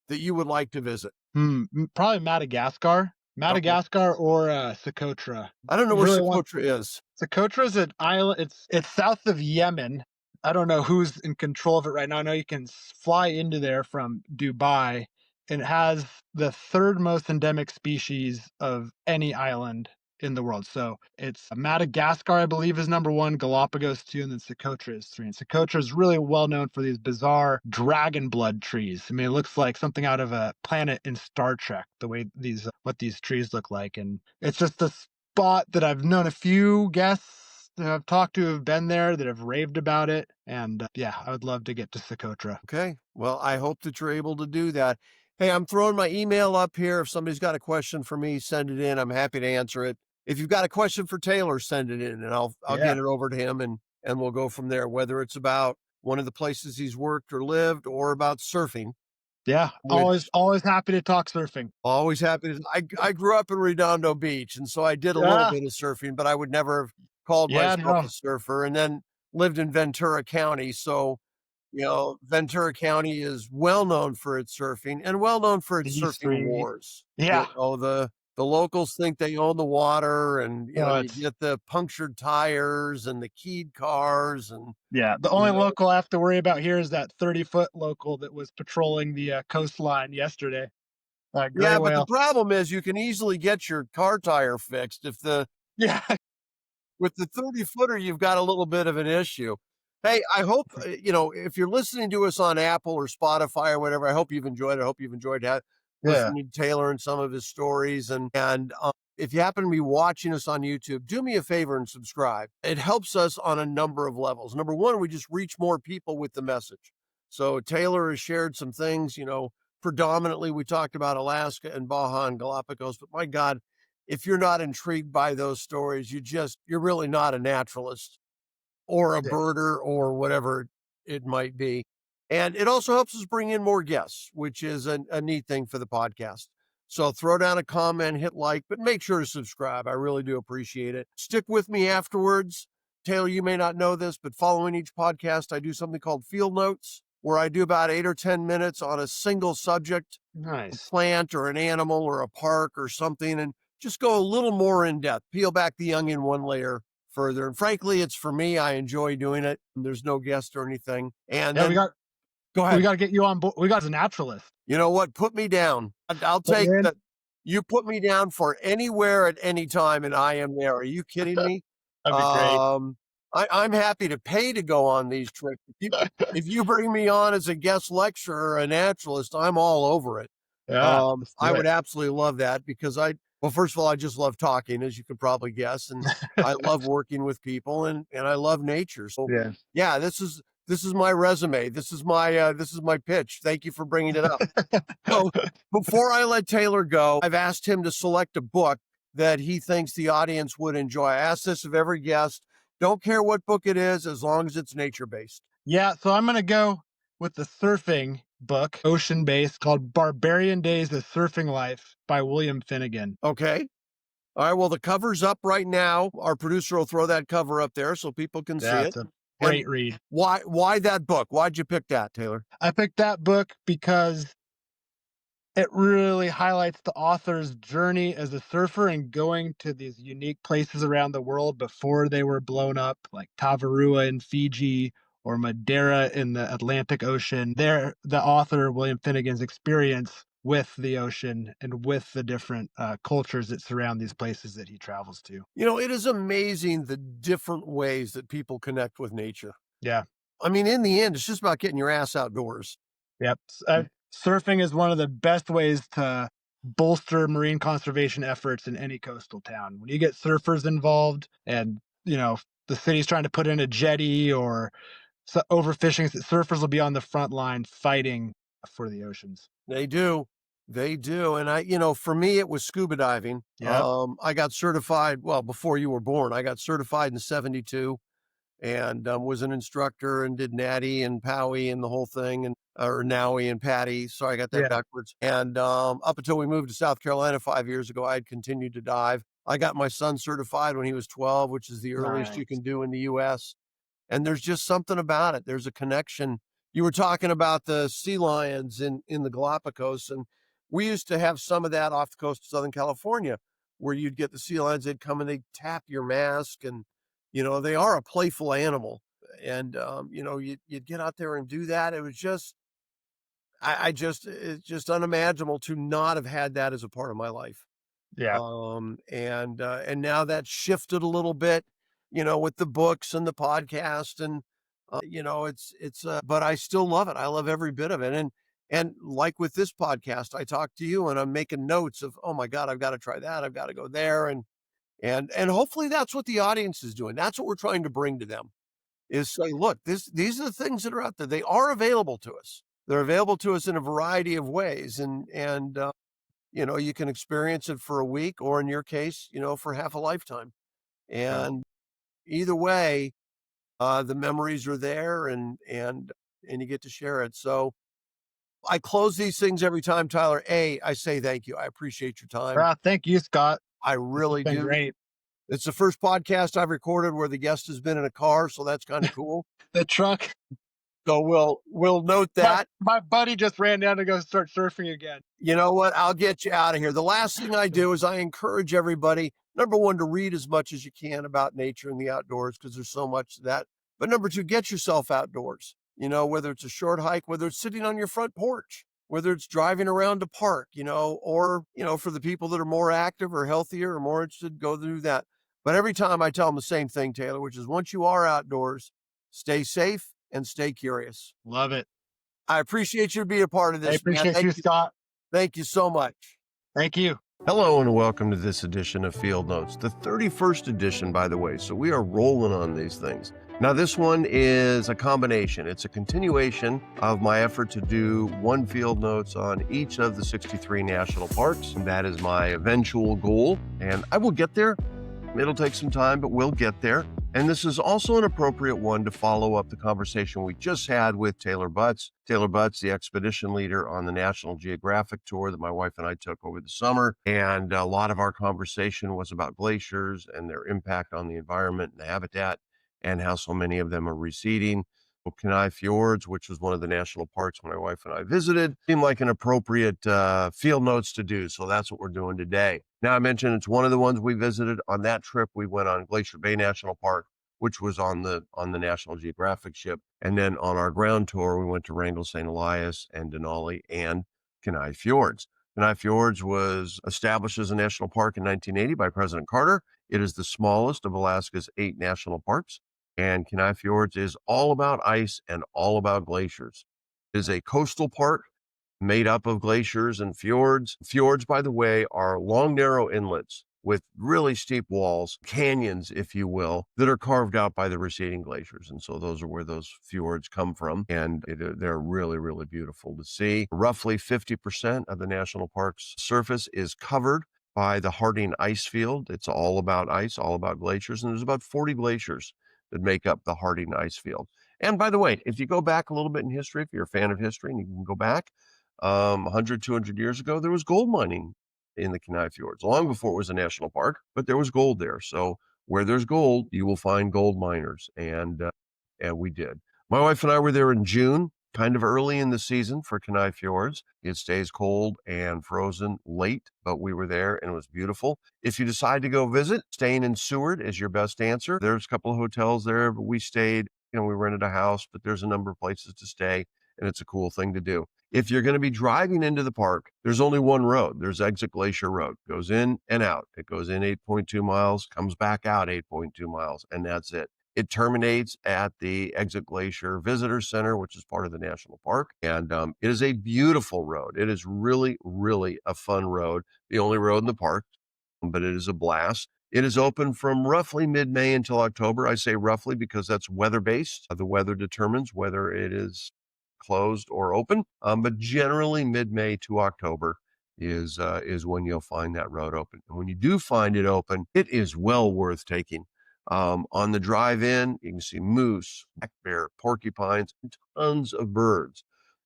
that you would like to visit? Probably Madagascar. Okay. Madagascar or Socotra. I don't know where Really want Socotra is. Socotra's an island. It's south of Yemen. I don't know who's in control of it right now. I know you can fly into there from Dubai, and it has the third most endemic species of any island in the world. So it's Madagascar, I believe, is number one, Galapagos two, and then Socotra is three. And Socotra is really well known for these bizarre dragon blood trees. I mean, it looks like something out of a planet in Star Trek, the way what these trees look like. And it's just a spot that I've known a few guests that I've talked to have been there that have raved about it. And yeah, I would love to get to Socotra. Okay. Well, I hope that you're able to do that. Hey, I'm throwing my email up here. If somebody's got a question for me, send it in. I'm happy to answer it. If you've got a question for Taylor, send it in and I'll Yeah. get it over to him and we'll go from there, whether it's about one of the places he's worked or lived or about surfing. Yeah. Which Always happy to talk surfing. always happy to, I grew up in Redondo Beach, and so I did a little Yeah. bit of surfing, but I would never have called Yeah. myself No. a surfer, and then lived in Ventura County. So, Ventura County is well known for its surfing and well known for its The surfing E3. wars. Yeah. The locals think they own the water, and No, you get the punctured tires and the keyed cars, and yeah. The only local I have to worry about here is that 30-foot local that was patrolling the coastline yesterday. Gray yeah. But the whale. problem is, you can easily get your car tire fixed if the Yeah. with the 30-footer, you've got a little bit of an issue. Hey, I hope, if you're listening to us on Apple or Spotify or whatever, I hope you've enjoyed it. I hope you've enjoyed Yeah. listening to Taylor and some of his stories. And if you happen to be watching us on YouTube, do me a favor and subscribe. It helps us on a number of levels. Number one, we just reach more people with the message. So Taylor has shared some things, predominantly we talked about Alaska and Baja and Galapagos, but my God, if you're not intrigued by those stories, you're really not a naturalist or a Yeah. birder or whatever it might be. And it also helps us bring in more guests, which is a neat thing for the podcast. So throw down a comment, hit like, but make sure to subscribe. I really do appreciate it. Stick with me afterwards. Taylor, you may not know this, but following each podcast, I do something called field notes, where I do about 8 or 10 minutes on a single subject, a Nice. plant or an animal or a park or something, and just go a little more in depth, peel back the onion one layer further. And frankly, it's for me. I enjoy doing it. There's no guest or anything. And Yeah, then go we ahead. got to get you on board. We got a naturalist. You know what? Put me down. I'll Put take you in? that. You put me down for anywhere at any time, and I am there. Are you kidding me? That'd be great. I'm happy to pay to go on these trips. If you bring me on as a guest lecturer or a naturalist, I'm all over it. Yeah. Let's do I it. would absolutely love that because well, first of all, I just love talking, as you could probably guess, and I love working with people, and I love nature. So Yeah. this is my resume. This is my pitch. Thank you for bringing it up. So before I let Taylor go, I've asked him to select a book that he thinks the audience would enjoy. I ask this of every guest. Don't care what book it is, as long as it's nature-based. Yeah. So I'm going to go with the surfing book, ocean-based, called Barbarian Days: A Surfing Life by William Finnegan. Okay. All right. Well, the cover's up right now. Our producer will throw that cover up there so people can see Yeah, it. it's a great read. Why that book? Why'd you pick that, Taylor? I picked that book because it really highlights the author's journey as a surfer and going to these unique places around the world before they were blown up, like Tavarua in Fiji or Madeira in the Atlantic Ocean. There, the author, William Finnegan's experience with the ocean and with the different cultures that surround these places that he travels to. It is amazing the different ways that people connect with nature. Yeah. I mean, in the end, it's just about getting your ass outdoors. Yep. Surfing is one of the best ways to bolster marine conservation efforts in any coastal town. When you get surfers involved and, the city's trying to put in a jetty or overfishing, surfers will be on the front line fighting for the oceans. They do. They do. And for me, it was scuba diving. Yep. I got certified, well, before you were born. I got certified in 72 and was an instructor and did natty and powie and the whole thing, and or nowie and patty. Sorry, I got that Yeah. backwards. And up until we moved to South Carolina 5 years ago, I had continued to dive. I got my son certified when he was 12, which is the earliest you Nice. can do in the US. And there's just something about it. There's a connection. You were talking about the sea lions in the Galápagos, and we used to have some of that off the coast of Southern California, where you'd get the sea lions, they'd come and they'd tap your mask, and they are a playful animal. And you'd get out there and do that. It was just it's just unimaginable to not have had that as a part of my life. Yeah. And now that's shifted a little bit, with the books and the podcast, and but I still love it. I love every bit of it. And like with this podcast, I talk to you and I'm making notes of, oh my God, I've got to try that. I've got to go there. And hopefully that's what the audience is doing. That's what we're trying to bring to them, is say, look, these are the things that are out there. They are available to us. They're available to us in a variety of ways. And you can experience it for a week, or in your case, for half a lifetime. And either way, the memories are there, and you get to share it. So I close these things every time, Tyler. I say thank you. I appreciate your time. Thank you, Scott. I really do. Great. It's the first podcast I've recorded where the guest has been in a car, so that's kind of cool. The truck. So we'll note that. My buddy just ran down to go start surfing again. You know what? I'll get you out of here. The last thing I do is I encourage everybody, number one, to read as much as you can about nature and the outdoors, because there's so much of that. But number two, get yourself outdoors, whether it's a short hike, whether it's sitting on your front porch, whether it's driving around a park, or, for the people that are more active or healthier or more interested, go do that. But every time I tell them the same thing, Taylor, which is once you are outdoors, stay safe and stay curious. Love it. I appreciate you to be a part of this. I appreciate you, Scott. Thank you so much. Thank you. Hello and welcome to this edition of Field Notes, the 31st edition, by the way. So we are rolling on these things. Now, this one is a combination. It's a continuation of my effort to do one Field Notes on each of the 63 national parks. And that is my eventual goal. And I will get there. It'll take some time, but we'll get there. And this is also an appropriate one to follow up the conversation we just had with Taylor Butz. Taylor Butz, the expedition leader on the National Geographic tour that my wife and I took over the summer. And a lot of our conversation was about glaciers and their impact on the environment and the habitat, and how so many of them are receding. Kenai Fjords, which was one of the national parks my wife and I visited, seemed like an appropriate field notes to do. So that's what we're doing today. Now, I mentioned it's one of the ones we visited. On that trip, we went on Glacier Bay National Park, which was on the National Geographic ship. And then on our ground tour, we went to Wrangell, St. Elias, and Denali, and Kenai Fjords. Kenai Fjords was established as a national park in 1980 by President Carter. It is the smallest of Alaska's 8 national parks. And Kenai Fjords is all about ice and all about glaciers. It is a coastal park made up of glaciers and fjords. Fjords, by the way, are long, narrow inlets with really steep walls, canyons, if you will, that are carved out by the receding glaciers. And so those are where those fjords come from. And they're really, really beautiful to see. Roughly 50% of the national park's surface is covered by the Harding ice field. It's all about ice, all about glaciers. And there's about 40 glaciers that make up the Harding ice field. And by the way, if you go back a little bit in history, if you're a fan of history and you can go back 100, 200 years ago, there was gold mining in the Kenai Fjords, long before it was a national park, but there was gold there. So where there's gold, you will find gold miners. And we did. My wife and I were there in June, kind of early in the season for Kenai Fjords. It stays cold and frozen late, but we were there and it was beautiful. If you decide to go visit, staying in Seward is your best answer. There's a couple of hotels there, but we stayed, we rented a house, but there's a number of places to stay and it's a cool thing to do. If you're going to be driving into the park, there's only one road. There's Exit Glacier Road. Goes in and out. It goes in 8.2 miles, comes back out 8.2 miles, and that's it. It terminates at the Exit Glacier Visitor Center, which is part of the national park. And it is a beautiful road. It is really, really a fun road. The only road in the park, but it is a blast. It is open from roughly mid-May until October. I say roughly because that's weather-based. The weather determines whether it is closed or open. But generally mid-May to October is when you'll find that road open. And when you do find it open, it is well worth taking. On the drive in, you can see moose, black bear, porcupines, and tons of birds,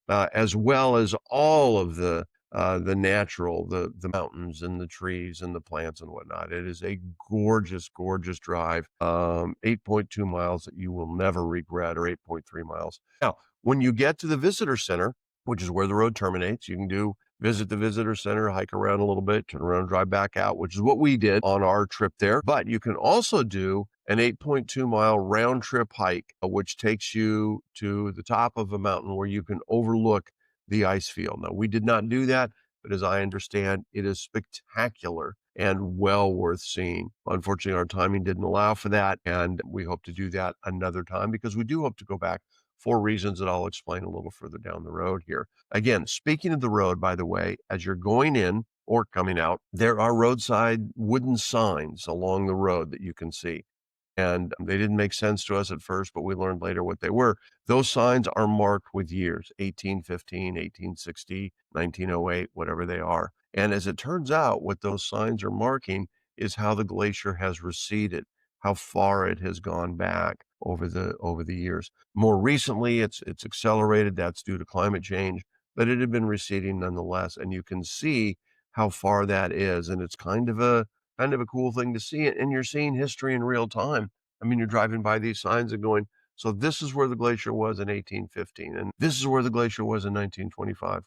as well as all of the natural, the mountains and the trees and the plants and whatnot. It is a gorgeous, gorgeous drive. 8.2 miles that you will never regret, or 8.3 miles. Now, when you get to the visitor center, which is where the road terminates, you can visit the visitor center, hike around a little bit, turn around, drive back out, which is what we did on our trip there. But you can also do an 8.2 mile round trip hike, which takes you to the top of a mountain where you can overlook the ice field. Now, we did not do that, but as I understand, it is spectacular and well worth seeing. Unfortunately, our timing didn't allow for that, and we hope to do that another time because we do hope to go back for reasons that I'll explain a little further down the road here. Again, speaking of the road, by the way, as you're going in or coming out, there are roadside wooden signs along the road that you can see. And they didn't make sense to us at first, but we learned later what they were. Those signs are marked with years, 1815, 1860, 1908, whatever they are. And as it turns out, what those signs are marking is how the glacier has receded, how far it has gone back over the years. More recently, it's accelerated. That's due to climate change, but it had been receding nonetheless. And you can see how far that is. And it's kind of a cool thing to see it. And you're seeing history in real time. I mean, you're driving by these signs and going, so this is where the glacier was in 1815, and this is where the glacier was in 1925.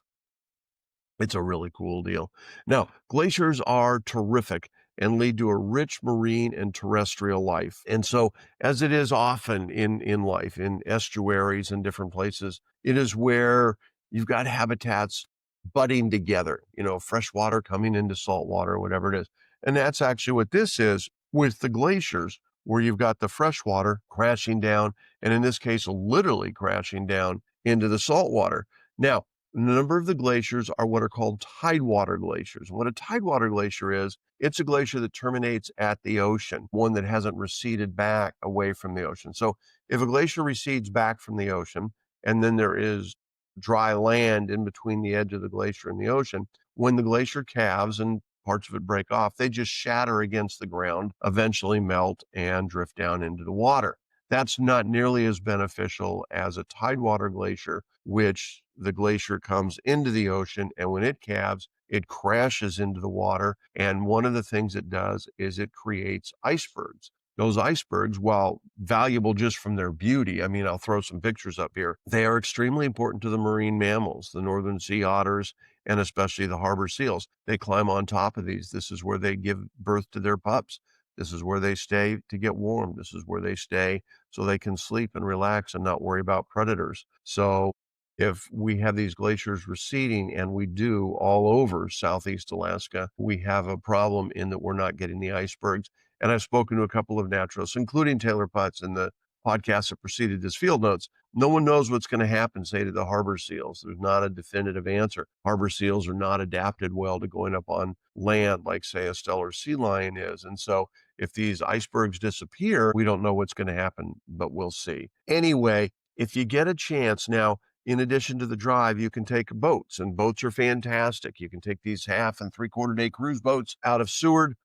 It's a really cool deal. Now, glaciers are terrific and lead to a rich marine and terrestrial life. And so, as it is often in life, in estuaries and different places, it is where you've got habitats budding together, fresh water coming into salt water, whatever it is. And that's actually what this is with the glaciers, where you've got the fresh water crashing down, and in this case, literally crashing down into the salt water. Now, a number of the glaciers are what are called tidewater glaciers. What a tidewater glacier is, it's a glacier that terminates at the ocean, one that hasn't receded back away from the ocean. So if a glacier recedes back from the ocean, and then there is dry land in between the edge of the glacier and the ocean, when the glacier calves and parts of it break off, they just shatter against the ground, eventually melt and drift down into the water. That's not nearly as beneficial as a tidewater glacier, which the glacier comes into the ocean, and when it calves, it crashes into the water. And one of the things it does is it creates icebergs. Those icebergs, while valuable just from their beauty, I mean, I'll throw some pictures up here, they are extremely important to the marine mammals, the northern sea otters, and especially the harbor seals. They climb on top of these. This is where they give birth to their pups. This is where they stay to get warm. This is where they stay so they can sleep and relax and not worry about predators. So if we have these glaciers receding, and we do all over Southeast Alaska, we have a problem in that we're not getting the icebergs. And I've spoken to a couple of naturalists, including Taylor Butz in the podcast that preceded this field notes. No one knows what's going to happen, say, to the harbor seals. There's not a definitive answer. Harbor seals are not adapted well to going up on land like, say, a stellar sea lion is. And so if these icebergs disappear, we don't know what's going to happen, but we'll see. Anyway, if you get a chance now, in addition to the drive, you can take boats, and boats are fantastic. You can take these 1/2 and 3/4 day cruise boats out of Seward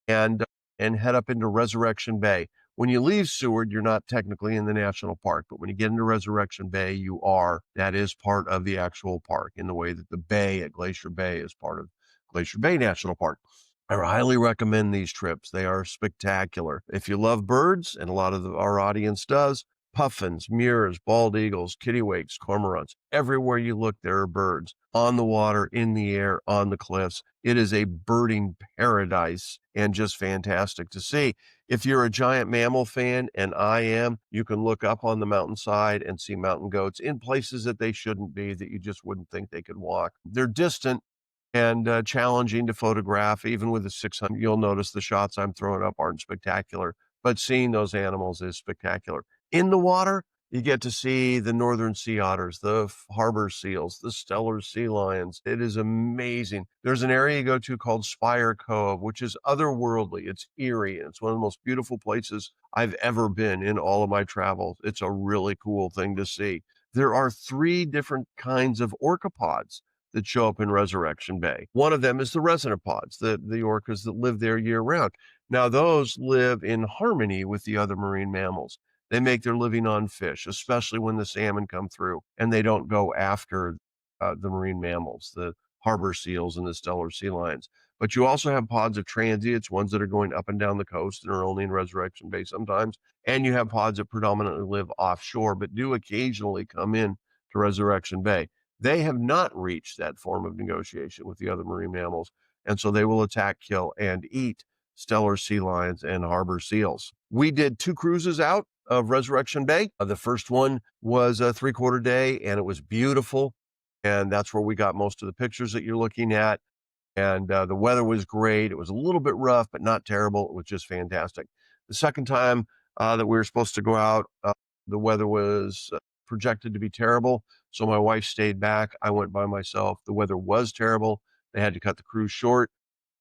and head up into Resurrection Bay. When you leave Seward, you're not technically in the national park, but when you get into Resurrection Bay, you are. That is part of the actual park, in the way that the bay at Glacier Bay is part of Glacier Bay National Park. I highly recommend these trips. They are spectacular. If you love birds, and a lot of our audience does, puffins, murres, bald eagles, kittiwakes, cormorants. Everywhere you look, there are birds on the water, in the air, on the cliffs. It is a birding paradise and just fantastic to see. If you're a giant mammal fan, and I am, you can look up on the mountainside and see mountain goats in places that they shouldn't be, that you just wouldn't think they could walk. They're distant and challenging to photograph. Even with the 600, you'll notice the shots I'm throwing up aren't spectacular, but seeing those animals is spectacular. In the water, you get to see the northern sea otters, the harbor seals, the stellar sea lions. It is amazing. There's an area you go to called Spire Cove, which is otherworldly. It's eerie, and it's one of the most beautiful places I've ever been in all of my travels. It's a really cool thing to see. There are 3 different kinds of orcapods that show up in Resurrection Bay. One of them is the resinopods, the orcas that live there year round. Now, those live in harmony with the other marine mammals. They make their living on fish, especially when the salmon come through, and they don't go after the marine mammals, the harbor seals and the stellar sea lions. But you also have pods of transients, ones that are going up and down the coast and are only in Resurrection Bay sometimes. And you have pods that predominantly live offshore, but do occasionally come in to Resurrection Bay. They have not reached that form of negotiation with the other marine mammals, and so they will attack, kill, and eat stellar sea lions and harbor seals. We did 2 cruises out of Resurrection Bay. The first one was a 3/4 day, and it was beautiful, and that's where we got most of the pictures that you're looking at. And the weather was great. It was a little bit rough, but not terrible. It was just fantastic. The second time that we were supposed to go out, the weather was projected to be terrible. So my wife stayed back. I went by myself. The weather was terrible. They had to cut the cruise short.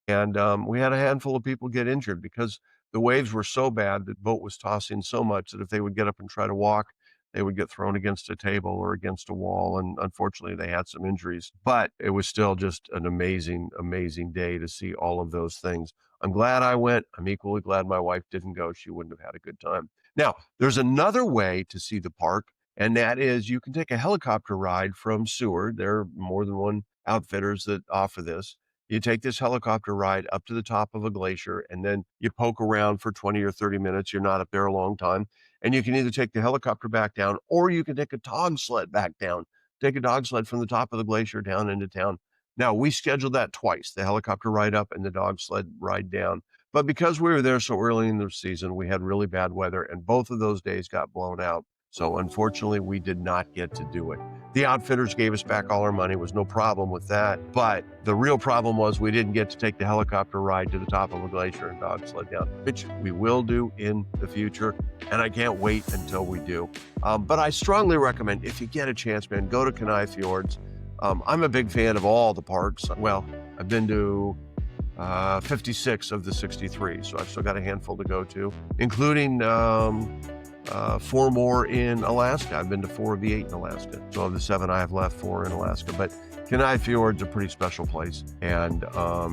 And we had a handful of people get injured because the waves were so bad that the boat was tossing so much that if they would get up and try to walk, they would get thrown against a table or against a wall. And unfortunately, they had some injuries. But it was still just an amazing, amazing day to see all of those things. I'm glad I went. I'm equally glad my wife didn't go. She wouldn't have had a good time. Now, there's another way to see the park, and that is you can take a helicopter ride from Seward. There are more than one outfitters that offer this. You take this helicopter ride up to the top of a glacier, and then you poke around for 20 or 30 minutes. You're not up there a long time. And you can either take the helicopter back down, or you can take a dog sled back down. Take a dog sled from the top of the glacier down into town. Now, we scheduled that twice, the helicopter ride up and the dog sled ride down. But because we were there so early in the season, we had really bad weather, and both of those days got blown out. So unfortunately, we did not get to do it. The outfitters gave us back all our money. It was no problem with that. But the real problem was we didn't get to take the helicopter ride to the top of a glacier and dog sled down, which we will do in the future. And I can't wait until we do. But I strongly recommend, if you get a chance, man, go to Kenai Fjords. I'm a big fan of all the parks. Well, I've been to 56 of the 63, so I've still got a handful to go to, including 4 more in Alaska. I've been to 4 of the 8 in Alaska. So of the 7 I have left, 4 in Alaska. But Kenai Fjords a pretty special place. And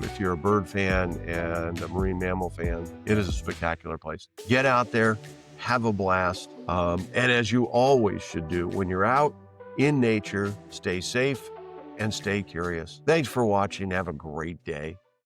if you're a bird fan and a marine mammal fan, it is a spectacular place. Get out there, have a blast. And as you always should do when you're out in nature, stay safe and stay curious. Thanks for watching. Have a great day.